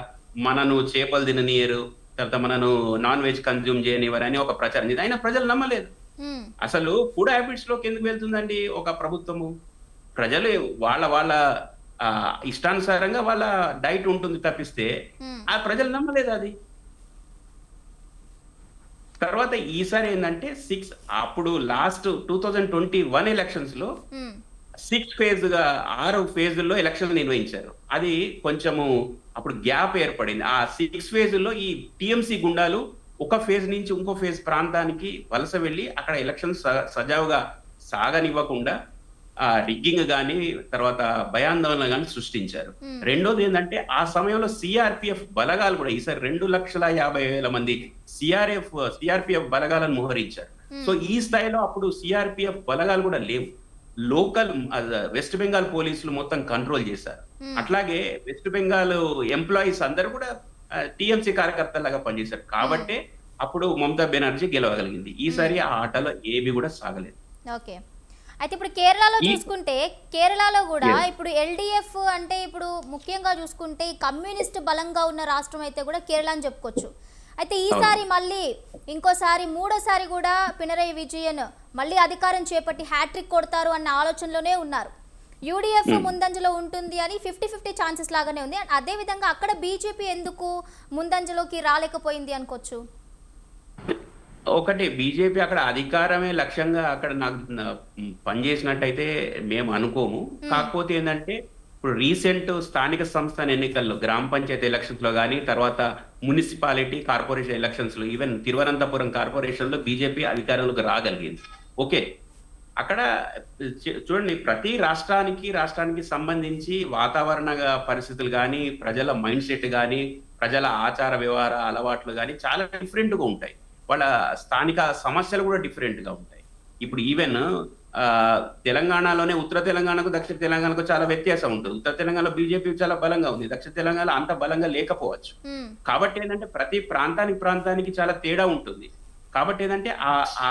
మనను చేపలు తిననీయరు, తర్వాత మనను నాన్ వెజ్ కన్జ్యూమ్ చేయనివ్వరు అని ఒక ప్రచారం చేసింది. అయినా ప్రజలు నమ్మలేదు.
ఉమ్,
అసలు ఫుడ్ హ్యాబిట్స్ లోకి ఎందుకు వెళ్తుందండి ఒక ప్రభుత్వము? ప్రజలు వాళ్ళ వాళ్ళ ఇష్టానుసారంగా వాళ్ళ డైట్ ఉంటుంది తప్పిస్తే
ఉమ్,
ఆ ప్రజలు నమ్మలేదు అది. తర్వాత ఈసారి ఏంటంటే అప్పుడు లాస్ట్ 2021 ఎలక్షన్స్ లో
ఉమ్,
6 ఫేజ్ గా 6 ఫేజుల్లో ఎలక్షన్లు నిర్వహించారు. అది కొంచెము అప్పుడు గ్యాప్ ఏర్పడింది. ఆ 6 ఫేజుల్లో ఈ టిఎంసి గుండాలు ఒక ఫేజ్ నుంచి ఇంకో ఫేజ్ ప్రాంతానికి వలస వెళ్ళి అక్కడ ఎలక్షన్ సజావుగా సాగనివ్వకుండా రిగ్గింగ్ గాని, తర్వాత భయాందోళన గాని సృష్టించారు.
ఉమ్,
రెండోది ఏంటంటే ఆ సమయంలో సిఆర్పిఎఫ్ బలగాలు కూడా ఈసారి 2,50,000 మంది సిఆర్పిఎఫ్ బలగాలను మోహరించారు. సో
ఉమ్,
ఈ స్థాయిలో అప్పుడు సిఆర్పిఎఫ్ బలగాలు కూడా లేవు. లోకల్ వెస్ట్ బెంగాల్ పోలీసులు మొత్తం కంట్రోల్ చేశారు.
ఉమ్,
అట్లాగే వెస్ట్ బెంగాల్ ఎంప్లాయీస్ అందరూ కూడా టిఎంసి కార్యకర్తలాగా పనిచేశారు. కాబట్టే అప్పుడు మమతా బెనర్జీ గెలవగలిగింది. ఈసారి ఆ ఆటలో ఏవి కూడా సాగలేదు.
ఓకే. అయితే ఇప్పుడు కేరళలో
ఈ
చూసుకుంటే, కేరళలో కూడా
Yes.
ఇప్పుడు ఎల్డిఎఫ్ అంటే ఇప్పుడు ముఖ్యంగా చూసుకుంటే ఈ కమ్యూనిస్ట్ బలంగా ఉన్న రాష్ట్రం అయితే కూడా కేరళ అని చెప్పుకోవచ్చు. అయితే ఈసారి
అవును.
మళ్ళీ ఇంకోసారి మూడోసారి కూడా పినరయి విజయన్ మళ్ళీ అధికారం చేపట్టి హ్యాట్రిక్ కొడతారు అన్న ఆలోచనలోనే ఉన్నారు. యూడిఎఫ్ ముందంజలో ఉంటుంది అని 50-50 ఛాన్సెస్ లాగానే ఉంది. అదే విధంగా అక్కడ బీజేపీ ఎందుకు ముందంజలోకి రాలేకపోయింది అనుకోవచ్చు?
ఒకటి బీజేపీ అక్కడ అధికారమే లక్ష్యంగా అక్కడ పనిచేసినట్టయితే మేము అనుకోము. కాకపోతే ఏంటంటే ఇప్పుడు రీసెంట్ స్థానిక సంస్థల ఎన్నికల్లో గ్రామ పంచాయతీ ఎలక్షన్స్ లో కానీ, తర్వాత మున్సిపాలిటీ కార్పొరేషన్ ఎలక్షన్స్ లో, ఈవెన్ తిరువనంతపురం కార్పొరేషన్ లో బీజేపీ అధికారంలోకి రాగలిగింది. ఓకే. అక్కడ చూడండి, ప్రతి రాష్ట్రానికి సంబంధించి వాతావరణ పరిస్థితులు కానీ, ప్రజల మైండ్ సెట్ కానీ, ప్రజల ఆచార వ్యవహార అలవాట్లు కానీ చాలా డిఫరెంట్ గా ఉంటాయి. వాళ్ళ స్థానిక సమస్యలు కూడా డిఫరెంట్ గా ఉంటాయి. ఇప్పుడు ఈవెన్ తెలంగాణలోనే ఉత్తర తెలంగాణకు దక్షిణ తెలంగాణకు చాలా వ్యత్యాసం ఉంటుంది. ఉత్తర తెలంగాణలో బీజేపీ చాలా బలంగా ఉంది, దక్షిణ తెలంగాణలో అంత బలంగా లేకపోవచ్చు.
ఉమ్,
కాబట్టి ఏంటంటే ప్రతి ప్రాంతానికి చాలా తేడా ఉంటుంది. కాబట్టి ఏంటంటే ఆ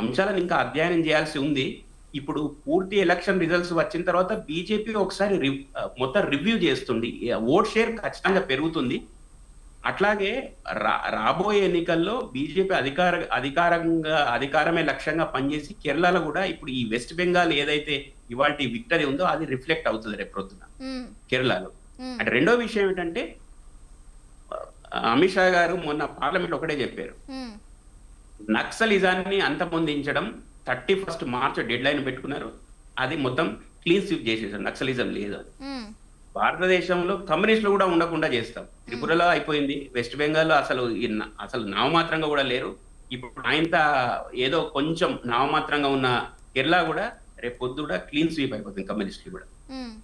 అంశాలను ఇంకా అధ్యయనం చేయాల్సి ఉంది. ఇప్పుడు పూర్తి ఎలక్షన్ రిజల్ట్స్ వచ్చిన తర్వాత బీజేపీ ఒకసారి మొత్తం రివ్యూ చేస్తుంది. ఓట్ షేర్ ఖచ్చితంగా పెరుగుతుంది. అట్లాగే రాబోయే ఎన్నికల్లో బీజేపీ అధికారమే లక్ష్యంగా పనిచేసి కేరళలో కూడా ఇప్పుడు ఈ వెస్ట్ బెంగాల్ ఏదైతే ఇవాళ విక్టరీ ఉందో అది రిఫ్లెక్ట్ అవుతుంది రేపు ప్రొద్దున
ఉమ్,
కేరళలో.
ఉమ్,
అంటే రెండో విషయం ఏంటంటే అమిత్ షా గారు మొన్న పార్లమెంట్ ఒకటే చెప్పారు,
ఉమ్,
నక్సలిజాన్ని అంతమొందించడం 31 మార్చ్ డెడ్ లైన్ పెట్టుకున్నారు. అది మొత్తం క్లీన్ స్వీప్ చేసేసారు, నక్సలిజం లేదు అని.
ఉమ్,
భారతదేశంలో కమ్యూనిస్టులు కూడా ఉండకుండా చేస్తాం. త్రిపురలో అయిపోయింది, వెస్ట్ బెంగాల్లో అసలు నామమాత్రంగా కూడా లేరు. ఇప్పుడు ఆయనత ఏదో కొంచెం నామమాత్రంగా ఉన్న కేరళ కూడా రేపు పొద్దు కూడా క్లీన్ స్వీప్ అయిపోతుంది కమ్యూనిస్టులు కూడా.
ఉమ్.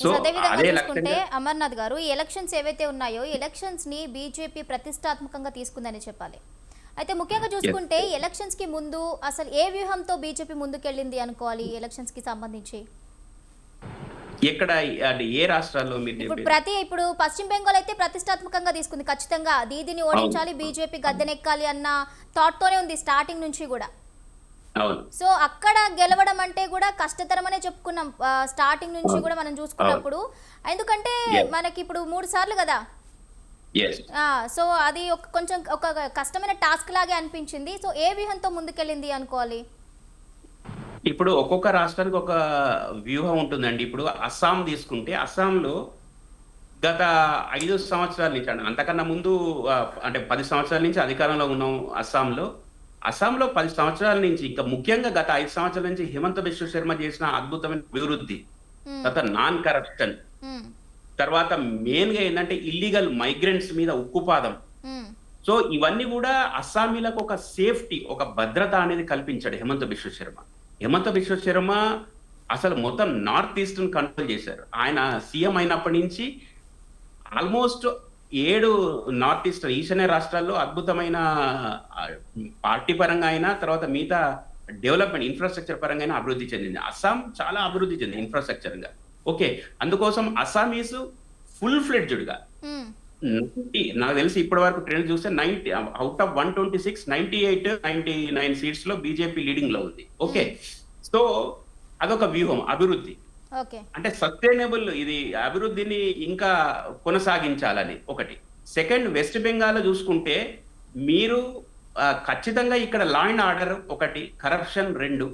సో
అదే విధంగా
అదే
చూసుకుంటే
లక్ష్యంగా
అమర్నాథ్ గారు, ఈ ఎలక్షన్స్ ఏవైతే ఉన్నాయో ఈ ఎలక్షన్స్ ని బీజేపీ ప్రతిష్టాత్మకంగా తీసుకుందని చెప్పాలి. అయితే ముఖ్యంగా చూసుకుంటే ఎలక్షన్స్ కి ముందు అసలు ఏ వ్యూహంతో బీజేపీ ముందుకెళ్ళింది అనుకోవాలి ఎలక్షన్స్ కి సంబంధించి?
ఎక్కడ అంటే ఏ రాష్ట్రాల్లో మీరు
ఇప్పుడు
చెప్పేది?
ఇప్పుడు పశ్చిమ బెంగాల్ అయితే ప్రతిష్టాత్మకంగా తీసుకుంది, ఖచ్చితంగా దీదిని ఓడించాలి, బీజేపీ గద్దెనెక్కాలి అన్న థాట్ తోనే ఉంది స్టార్టింగ్ నుంచి కూడా.
అవును.
సో అక్కడ గెలవడం అంటే కూడా కష్టతరమనే చెప్పుకున్నాం స్టార్టింగ్ నుంచి కూడా మనం చూసుకున్నప్పుడు. ఎందుకంటే
Yes.
మనకి ఇప్పుడు 3 సార్లు కదా.
ఎస్.
సో అది కొంచెం ఒక కష్టమైన టాస్క్ లాగే అనిపించింది. సో ఏ వ్యూహంతో ముందుకెళ్ళింది అనుకోవాలి?
ఇప్పుడు ఒక్కొక్క రాష్ట్రానికి ఒక వ్యూహం ఉంటుందండి. ఇప్పుడు అస్సాం తీసుకుంటే, అస్సాంలో గత 5 సంవత్సరాల నుంచి, అంతకన్నా ముందు అంటే 10 సంవత్సరాల నుంచి అధికారంలో ఉన్నాం అస్సాంలో. అస్సాంలో 10 సంవత్సరాల నుంచి, ఇంకా ముఖ్యంగా గత 5 సంవత్సరాల నుంచి హిమంత బిశ్వ శర్మ చేసిన అద్భుతమైన అభివృద్ధి,
ఉమ్,
తర్వాత నాన్ కరప్షన్,
ఉమ్,
తర్వాత మెయిన్ గా ఏంటంటే ఇల్లీగల్ మైగ్రెంట్స్ మీద ఉక్కుపాదం.
ఉమ్,
సో ఇవన్నీ కూడా అస్సామీలకు ఒక సేఫ్టీ, ఒక భద్రత అనేది కల్పించాడు హిమంత బిశ్వ శర్మ. హిమంత బిశ్వ శర్మ అసలు మొత్తం నార్త్ ఈస్ట్ కంట్రోల్ చేశారు. ఆయన సీఎం అయినప్పటి నుంచి ఆల్మోస్ట్ 7 నార్త్ ఈస్ట్ ఈశాన్య రాష్ట్రాల్లో అద్భుతమైన ఆ, పార్టీ పరంగా అయినా, తర్వాత మిగతా డెవలప్మెంట్ ఇన్ఫ్రాస్ట్రక్చర్ పరంగా అయినా అభివృద్ధి చెందింది. అస్సాం చాలా అభివృద్ధి చెందింది ఇన్ఫ్రాస్ట్రక్చర్ గా. ఓకే, అందుకోసం అస్సామీస్ ఫుల్ ఫ్లెడ్జ్డ్ గా
ఉమ్,
90, నాకు తెలిసి ఇప్పటి వరకు ట్రెండ్ చూస్తే 90 అవుట్ ఆఫ్ 126, 98, 99 సీట్స్ లో బీజేపీ లీడింగ్ లో ఉంది. ఓకే, సో అదొక వ్యూహం అభివృద్ధి,
ఓకే.
అంటే సస్టైనబుల్ ఇది అభివృద్ధిని ఇంకా కొనసాగించాలని ఒకటి. సెకండ్, వెస్ట్ బెంగాల్ చూసుకుంటే మీరు ఖచ్చితంగా ఇక్కడ లా అండ్ ఆర్డర్ ఒకటి, కరప్షన్ రెండు,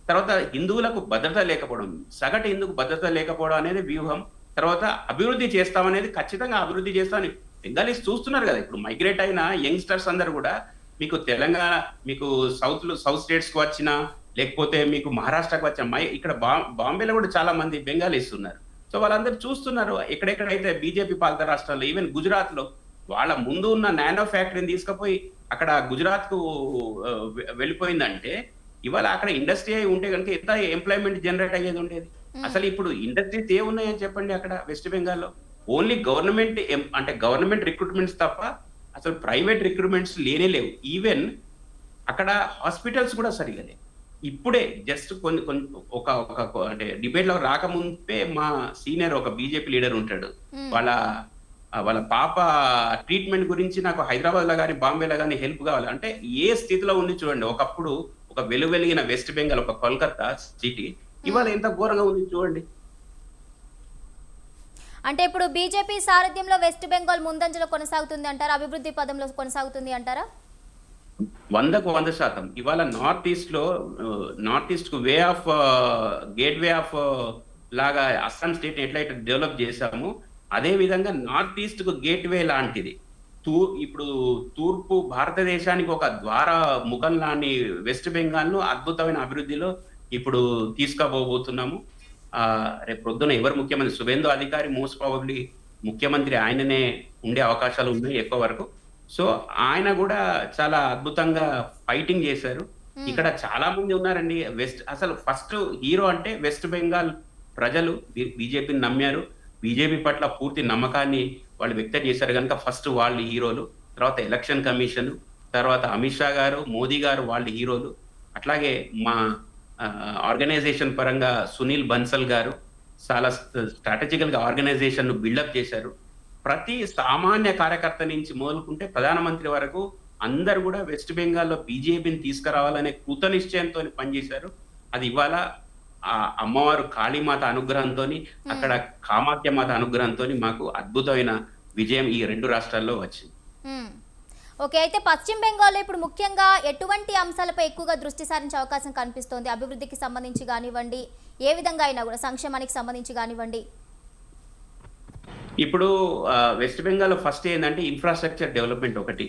తర్వాత హిందువులకు భద్రత లేకపోవడం, సగటు హిందువుకు భద్రత లేకపోవడం అనేది వ్యూహం. తర్వాత అభివృద్ధి చేస్తామనేది, ఖచ్చితంగా అభివృద్ధి చేస్తామని బెంగాలీస్ చూస్తున్నారు కదా. ఇప్పుడు మైగ్రేట్ అయిన యంగ్స్టర్స్ అందరు కూడా మీకు తెలంగాణ, మీకు సౌత్ స్టేట్స్ కు వచ్చిన, లేకపోతే మీకు మహారాష్ట్రకు వచ్చిన, ఇక్కడ బాంబేలో కూడా చాలా మంది బెంగాలీస్ ఉన్నారు. సో వాళ్ళందరూ చూస్తున్నారు ఎక్కడెక్కడైతే బీజేపీ పాలిత రాష్ట్రాల్లో, ఈవెన్ గుజరాత్ లో వాళ్ళ ముందు ఉన్న నానో ఫ్యాక్టరీని తీసుకుపోయి అక్కడ గుజరాత్ కు వెళ్ళిపోయిందంటే, ఇవాళ అక్కడ ఇండస్ట్రీ అయి ఉంటే కనుక ఎంత ఎంప్లాయ్మెంట్ జనరేట్ అయ్యేది ఉండేది. అసలు ఇప్పుడు ఇండస్ట్రీస్ ఏమున్నాయని చెప్పండి అక్కడ వెస్ట్ బెంగాల్లో. ఓన్లీ గవర్నమెంట్, అంటే గవర్నమెంట్ రిక్రూట్మెంట్స్ తప్ప అసలు ప్రైవేట్ రిక్రూట్మెంట్స్ లేనే లేవు. ఈవెన్ అక్కడ హాస్పిటల్స్ కూడా సరిగా లేవు. ఇప్పుడే జస్ట్ కొన్ని అంటే డిబేట్ లో రాకముందే మా సీనియర్ ఒక బీజేపీ లీడర్ ఉంటాడు, వాళ్ళ వాళ్ళ పాప ట్రీట్మెంట్ గురించి నాకు హైదరాబాద్ లో కానీ బాంబేలో కానీ హెల్ప్ కావాలి అంటే ఏ స్థితిలో ఉంది చూడండి. ఒకప్పుడు ఒక వెలువెలిగిన వెస్ట్ బెంగాల్, ఒక కోల్కతా సిటీ, ఇవాళ ఎంత ఘోరంగా ఉంది చూడండి.
అంటే ఇప్పుడు బీజేపీ సారథ్యంలో వెస్ట్ బెంగాల్ ముందంజలో కొనసాగుతుంది అంటారా, అభివృద్ధి పదంలో కొనసాగుతుంది అంటారా?
100% ఇవాళ నార్త్ ఈస్ట్ కు way of gate way of లాగా అస్సాం స్టేట్ ఎట్లయితే డెవలప్ చేశామో, అదే విధంగా నార్త్ ఈస్ట్ కు గేట్ వే లాంటిది. ఇప్పుడు తూర్పు భారతదేశానికి ఒక ద్వార ముఖం లాని వెస్ట్ బెంగాల్ ను అద్భుతమైన అభివృద్ధిలో ఇప్పుడు తీసుకుపోబోతున్నాము. రేపు పొద్దున ఎవరు ముఖ్యమంత్రి, శుభేందు అధికారి మోస్ట్ ప్రాబబ్లీ ముఖ్యమంత్రి ఆయననే ఉండే అవకాశాలు ఉన్నాయి ఎక్కువ వరకు. సో ఆయన కూడా చాలా అద్భుతంగా ఫైటింగ్ చేశారు. ఇక్కడ చాలా మంది ఉన్నారండి. అసలు ఫస్ట్ హీరో అంటే వెస్ట్ బెంగాల్ ప్రజలు బీజేపీని నమ్మారు, బీజేపీ పట్ల పూర్తి నమ్మకాన్ని వాళ్ళు వ్యక్తం చేశారు కనుక ఫస్ట్ వాళ్ళు హీరోలు. తర్వాత ఎలక్షన్ కమిషన్, తర్వాత అమిత్ షా గారు, మోదీ గారు వాళ్ళు హీరోలు. అట్లాగే మా ఆర్గనైజేషన్ పరంగా సునీల్ బన్సల్ గారు చాలా స్ట్రాటజికల్ గా ఆర్గనైజేషన్ ను బిల్డప్ చేశారు. ప్రతి సామాన్య కార్యకర్త నుంచి మొదలుకుంటే ప్రధానమంత్రి వరకు అందరు కూడా వెస్ట్ బెంగాల్లో బీజేపీని తీసుకురావాలనే కృత నిశ్చయంతో పనిచేశారు. అది ఇవాళ ఆ అమ్మవారు కాళీమాత అనుగ్రహంతో, అక్కడ కామాఖ్య మాత అనుగ్రహంతో మాకు అద్భుతమైన విజయం ఈ రెండు రాష్ట్రాల్లో వచ్చింది.
ఓకే, అయితే పశ్చిమ బెంగాల్లో ఇప్పుడు ముఖ్యంగా ఎటువంటి అంశాలపై ఎక్కువగా దృష్టి సారించే అవకాశం కనిపిస్తోంది? అభివృద్ధికి సంబంధించి కానివ్వండి, ఏ విధంగా అయినా కూడా సంక్షేమానికి సంబంధించి కానివ్వండి.
ఇప్పుడు వెస్ట్ బెంగాల్ ఫస్ట్ ఏంటంటే ఇన్ఫ్రాస్ట్రక్చర్ డెవలప్మెంట్ ఒకటి,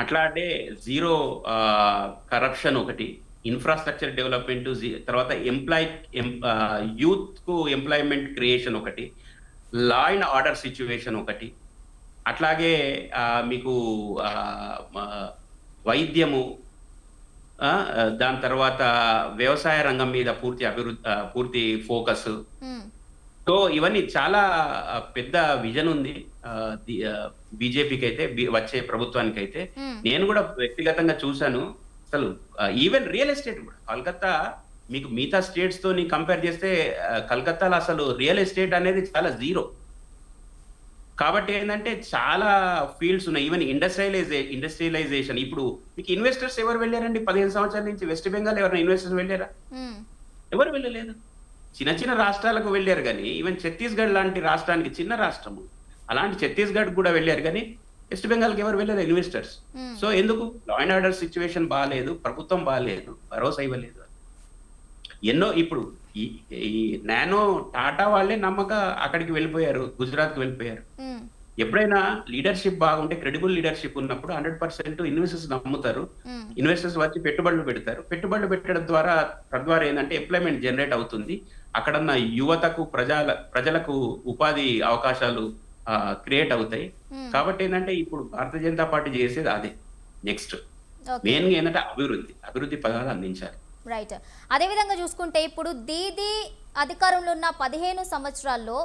అట్లా అంటే జీరో కరప్షన్ ఒకటి, ఇన్ఫ్రాస్ట్రక్చర్ డెవలప్మెంట్, తర్వాత యూత్ కు ఎంప్లాయ్మెంట్ క్రియేషన్ ఒకటి, లా అండ్ ఆర్డర్ సిచ్యువేషన్ ఒకటి, అట్లాగే మీకు వైద్యము, దాని తర్వాత వ్యవసాయ రంగం మీద పూర్తి ఫోకస్. సో ఇవన్నీ చాలా పెద్ద విజన్ ఉంది బీజేపీకి అయితే, వచ్చే ప్రభుత్వానికి అయితే. నేను కూడా వ్యక్తిగతంగా చూశాను. అసలు ఈవెన్ రియల్ ఎస్టేట్ కూడా కలకత్తా మీకు మిగతా స్టేట్స్ తో కంపేర్ చేస్తే కలకత్తాలో అసలు రియల్ ఎస్టేట్ అనేది చాలా జీరో. కాబట్టి ఏంటంటే చాలా ఫీల్డ్స్ ఉన్నాయి. Even industrialisation. ఇప్పుడు మీకు ఇన్వెస్టర్స్ ఎవరు వెళ్ళారండి 15 సంవత్సరాల నుంచి వెస్ట్ బెంగాల్? ఎవరైనా ఇన్వెస్టర్స్ వెళ్ళారా? ఎవరు వెళ్ళలేదు. చిన్న చిన్న రాష్ట్రాలకు వెళ్ళారు కానీ, ఈవెన్ ఛత్తీస్గఢ్ లాంటి రాష్ట్రానికి, చిన్న రాష్ట్రము, అలాంటి ఛత్తీస్గఢ్ కూడా వెళ్ళారు కానీ వెస్ట్ బెంగాల్కి ఎవరు వెళ్ళారు ఇన్వెస్టర్స్. సో ఎందుకు? లా అండ్ ఆర్డర్ సిచ్యువేషన్ బాగాలేదు, ప్రభుత్వం బాగాలేదు, భరోసా ఇవ్వలేదు. ఎన్నో ఇప్పుడు ఈ నానో టాటా వాళ్ళే నమ్మక అక్కడికి వెళ్ళిపోయారు, గుజరాత్కి వెళ్ళిపోయారు. ఎప్పుడైనా లీడర్షిప్ బాగుంటే, క్రెడిబుల్ లీడర్షిప్ ఉన్నప్పుడు 100% ఇన్వెస్టర్స్ నమ్ముతారు.
ఉమ్,
ఇన్వెస్టర్స్ వచ్చి పెట్టుబడులు పెడతారు. పెట్టుబడులు పెట్టడం ద్వారా తద్వారా ఏందంటే ఎంప్లాయ్‌మెంట్ జనరేట్ అవుతుంది. అక్కడున్న యువతకు, ప్రజలకు ఉపాధి అవకాశాలు క్రియేట్ అవుతాయి.
ఉమ్,
కాబట్టి ఏందంటే ఇప్పుడు భారతీయ జనతా పార్టీ చేసేది అదే. Next
okay.
మెయిన్‌గా ఏందంటే అభివృద్ధి పథకాలు అందించాలి.
రైట్. అదేవిధంగా చూసుకుంటే ఇప్పుడు దీదీ అధికారంలో ఉన్న 15 సంవత్సరాల్లో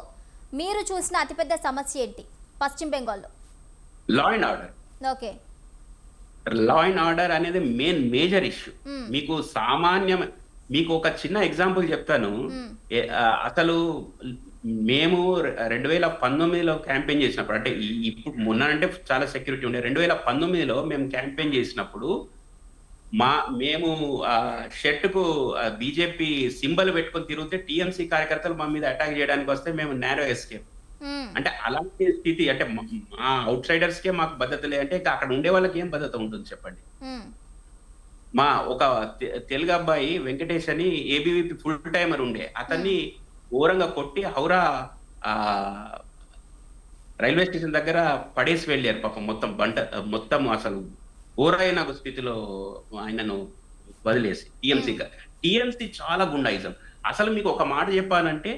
మీరు చూసిన అతిపెద్ద సమస్య ఏంటి పశ్చిమ బెంగాల్లో?
Law and order.
Okay.
Law and order అనేది మేజర్ ఇష్యూ.
ఉమ్,
మీకు సామాన్యం మీకు ఒక చిన్న ఎగ్జాంపుల్ చెప్తాను.
ఉమ్,
అసలు మేము 2019లో క్యాంపెయిన్ చేసినప్పుడు అంటే ఇప్పుడు మొన్న అంటే చాలా సెక్యూరిటీ ఉండే. 2019లో మేము క్యాంపెయిన్ చేసినప్పుడు మేము షర్ట్‌కు బీజేపీ సింబల్ పెట్టుకొని తిరిగితే టీఎంసీ కార్యకర్తలు మా మీద అటాక్ చేయడానికి వస్తే మేము నారో ఎస్కేప్.
ఉమ్,
అంటే అలాంటి స్థితి అంటే మా ఔట్‌సైడర్స్‌కే మాకు భద్రత లేదంటే ఇక అక్కడ ఉండే వాళ్ళకి ఏం భద్రత ఉంటుంది చెప్పండి.
ఉమ్,
మా ఒక తెలుగు అబ్బాయి వెంకటేష్ అని ఏబీవీపీ ఫుల్ టైమర్ ఉండే. అతన్ని ఘోరంగా కొట్టి హౌరా ఆహ్, రైల్వే స్టేషన్ దగ్గర పడేసి వెళ్ళారు పాపం మొత్తం అసలు ఘోరమైన స్థితిలో ఆయనను వదిలేసి టీఎంసీగా. టీఎంసీ చాలా గుండాయిజం. అసలు మీకు ఒక మాట చెప్పాలంటే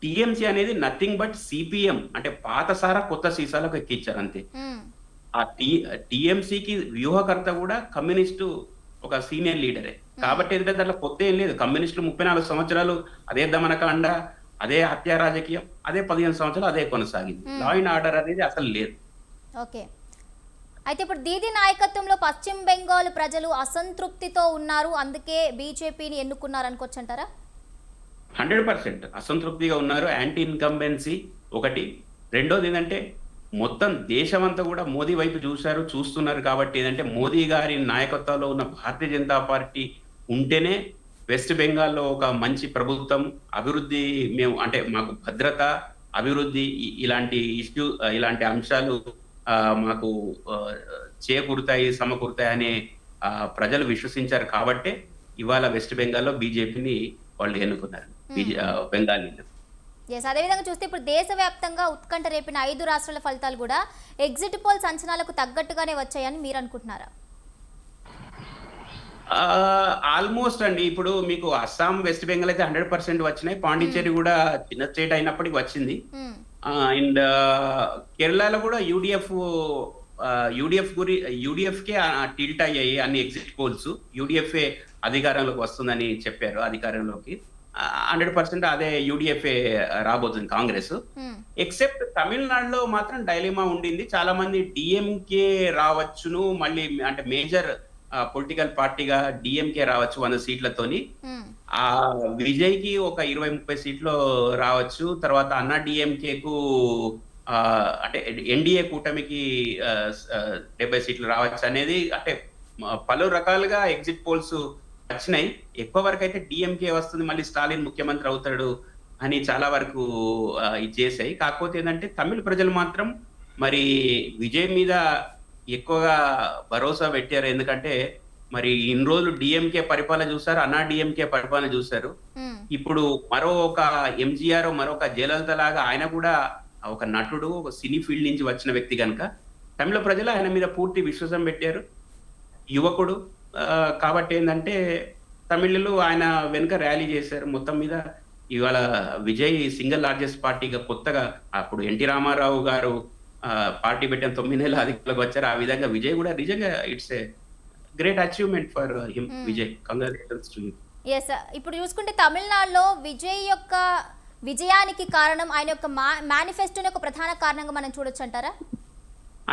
టీఎంసీ అనేది నథింగ్ బట్ సీపీఎం అంటే పాత సారా కొత్త సీసాలకు ఎక్కించారు అంతే.
ఉమ్,
ఆ టీఎంసీకి వ్యూహకర్త కూడా కమ్యూనిస్టు ఒక సీనియర్ లీడరే. కాబట్టి ఏంటంటే దాంట్లో కొత్త ఏం లేదు. కమ్యూనిస్టులు 34 సంవత్సరాలు అదే దమనకాండ, అదే హత్యా రాజకీయం, అదే 15 సంవత్సరాలు అదే కొనసాగింది. లా అండ్ ఆర్డర్ అనేది అసలు లేదు.
ఓకే. అయితే ఇప్పుడు దీదీ నాయకత్వంలో పశ్చిమ బెంగాల్ ప్రజలు అసంతృప్తితో ఉన్నారు, అందుకే బీజేపీని ఎన్నుకున్నారు అనుకోవచ్చు అంటారా?
100% అసంతృప్తిగా ఉన్నారు. యాంటీ ఇన్కంబెన్సీ ఒకటి. రెండోది ఏంటంటే మొత్తం దేశమంతా కూడా మోదీ వైపు చూస్తున్నారు కాబట్టి ఏంటంటే మోదీ గారి నాయకత్వంలో ఉన్న భారతీయ జనతా పార్టీ ఉంటేనే వెస్ట్ బెంగాల్‌లో ఒక మంచి ప్రభుత్వం, అభివృద్ధి మేము అంటే మాకు భద్రత, అభివృద్ధి ఇలాంటి అంశాలు మాకు సమకూరుతాయి అనే ప్రజలు విశ్వసించారు కాబట్టే ఇవాళ వెస్ట్ బెంగాల్‌లో బీజేపీని వాళ్ళు ఎన్నుకున్నారు. బెంగాలీలు.
ఎస్. అదేవిధంగా చూస్తే ఇప్పుడు దేశవ్యాప్తంగా ఉత్కంఠ రేపిన 5 రాష్ట్రాల ఫలితాలు కూడా ఎగ్జిట్ పోల్స్ అంచనాలకు తగ్గట్టుగానే వచ్చాయని మీరు అనుకుంటున్నారా?
ఆల్మోస్ట్ అండి. ఇప్పుడు మీకు అస్సాం, వెస్ట్ బెంగాల్ అయితే 100% వచ్చినాయి. పాండిచ్చేరి కూడా చిన్న స్టేట్ అయినప్పటికీ వచ్చింది.
ఉమ్,
అండ్ కేరళలో కూడా యూడీఎఫ్‌కే టిల్ట్ అయ్యాయి అన్ని ఎగ్జిట్ పోల్స్. యూడీఎఫ్ఏ అధికారంలోకి వస్తుందని చెప్పారు అధికారంలోకి. 100% అదే యూడీఎఫ్ఏ రాబోతుంది కాంగ్రెస్.
ఉమ్,
ఎక్సెప్ట్ తమిళనాడులో మాత్రం డైలమా ఉండింది. చాలా మంది డీఎంకే రావచ్చును. మళ్ళీ అంటే మేజర్ పొలిటికల్ పార్టీగా డీఎంకే రావచ్చు 100 సీట్లతోని.
ఉమ్,
ఆ విజయ్‌కి ఒక 20, 30 సీట్లు రావచ్చు. తర్వాత అన్నా డీఎంకేకు అంటే ఎన్డీఏ కూటమికి 70 సీట్లు రావచ్చు అనేది అంటే పలు రకాలుగా ఎగ్జిట్ పోల్స్ వచ్చినాయి. ఎక్కువ వరకు అయితే డీఎంకే వస్తుంది, మళ్ళీ స్టాలిన్ ముఖ్యమంత్రి అవుతాడు అని చాలా వరకు ఇది చేశాయి. కాకపోతే ఏంటంటే తమిళ ప్రజలు మాత్రం మరి విజయ్ మీద ఎక్కువగా భరోసా పెట్టారు. ఎందుకంటే మరి ఇన్ని రోజులు డీఎంకే పరిపాలన చూసారు, అన్నా డీఎంకే పరిపాలన చూసారు.
ఉమ్,
ఇప్పుడు ఒక ఎంజీఆర్, మరొక జయలలిత లాగా ఆయన కూడా ఒక నటుడు, ఒక సినీ ఫీల్డ్ నుంచి వచ్చిన వ్యక్తి కనుక తమిళ ప్రజలు ఆయన మీద పూర్తి విశ్వాసం పెట్టారు. యువకుడు కాబట్టి ఏంటంటే తమిళులు ఆయన వెనుక ర్యాలీ చేశారు. మొత్తం మీద ఇవాళ విజయ్ సింగిల్ లార్జెస్ట్ పార్టీగా కొత్తగా అప్పుడు ఎన్టీ రామారావు గారు పార్టీ పెట్టిన 9 నెలల అధికారంలోకి వచ్చారు. ఆ విధంగా విజయ్ కూడా నిజంగా it's a great achievement for him. Vijay, congratulations to you.
Yes. ఇప్పుడు చూసుకుంటే తమిళనాడులో విజయ్ యొక్క విజయానికి కారణం ఆయన యొక్క మేనిఫెస్టోని ఒక ప్రధాన కారణంగా మనం చూడొచ్చు అంటారా?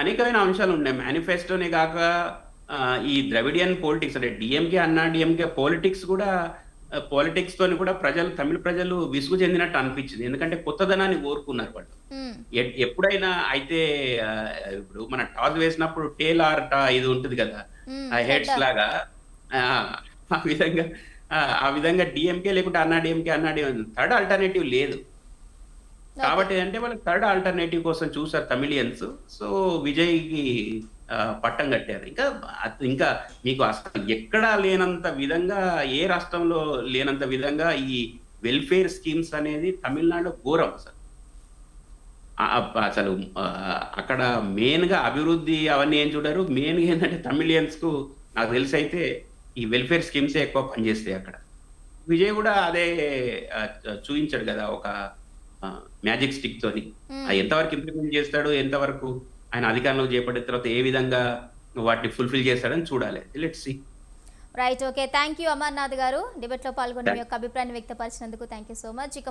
అనేకమైన అంశాలు ఉన్నాయి. మేనిఫెస్టోనే కాక ఈ ద్రవిడియన్ పొలిటిక్స్ అంటే డిఎంకే, అన్నా డిఎంకే పాలిటిక్స్ తోని కూడా తమిళ ప్రజలు విసుగు చెందినట్టు అనిపించింది. ఎందుకంటే కొత్తదనాన్ని కోరుకున్నారు వాళ్ళు.
ఉమ్,
ఎప్పుడైనా అయితే ఇప్పుడు మన టాస్ వేసినప్పుడు టేల్ ఆర్ ఇది ఉంటుంది కదా,
ఉమ్,
హెడ్స్ లాగా ఆ విధంగా డిఎంకే లేకుంటే అన్నా డిఎంకే థర్డ్ ఆల్టర్నేటివ్ లేదు. కాబట్టి అంటే వాళ్ళకి థర్డ్ ఆల్టర్నేటివ్ కోసం చూసారు తమిళియన్స్. సో విజయ్‌కి పట్టం కట్టారు. ఇంకా మీకు అసలు ఎక్కడా లేనంత విధంగా, ఏ రాష్ట్రంలో లేనంత విధంగా ఈ వెల్ఫేర్ స్కీమ్స్ అనేది తమిళనాడులో ఘోరం అసలు. అసలు అక్కడ మెయిన్‌గా అభివృద్ధి అవన్నీ ఏం చూడరు. మెయిన్‌గా ఏంటంటే తమిళియన్స్‌కు నాకు తెలిసైతే ఈ వెల్‌ఫేర్ స్కీమ్సే ఎక్కువ పనిచేస్తాయి అక్కడ. విజయ్ గూడా అదే చూయించాడు గదా! ఒక మ్యాజిక్ స్టిక్‌తోని.
హ్మ్.
ఎంతవరకు ఇంప్లిమెంట్ చేస్తాడు, ఎంతవరకు ఆయన అధికారంలోకి చేపట్టిన తర్వాత ఏ విధంగా వాటిని ఫుల్‌ఫిల్ చేస్తాడని చూడాలి. Let's see.
Right. Okay. Thank you Amarnath గారు. డిబేట్‌లో పాల్గొని మీ యొక్క అభిప్రాయాన్ని వ్యక్తపరిచినందుకు థ్యాంక్ యూ సో మచ్. ఇక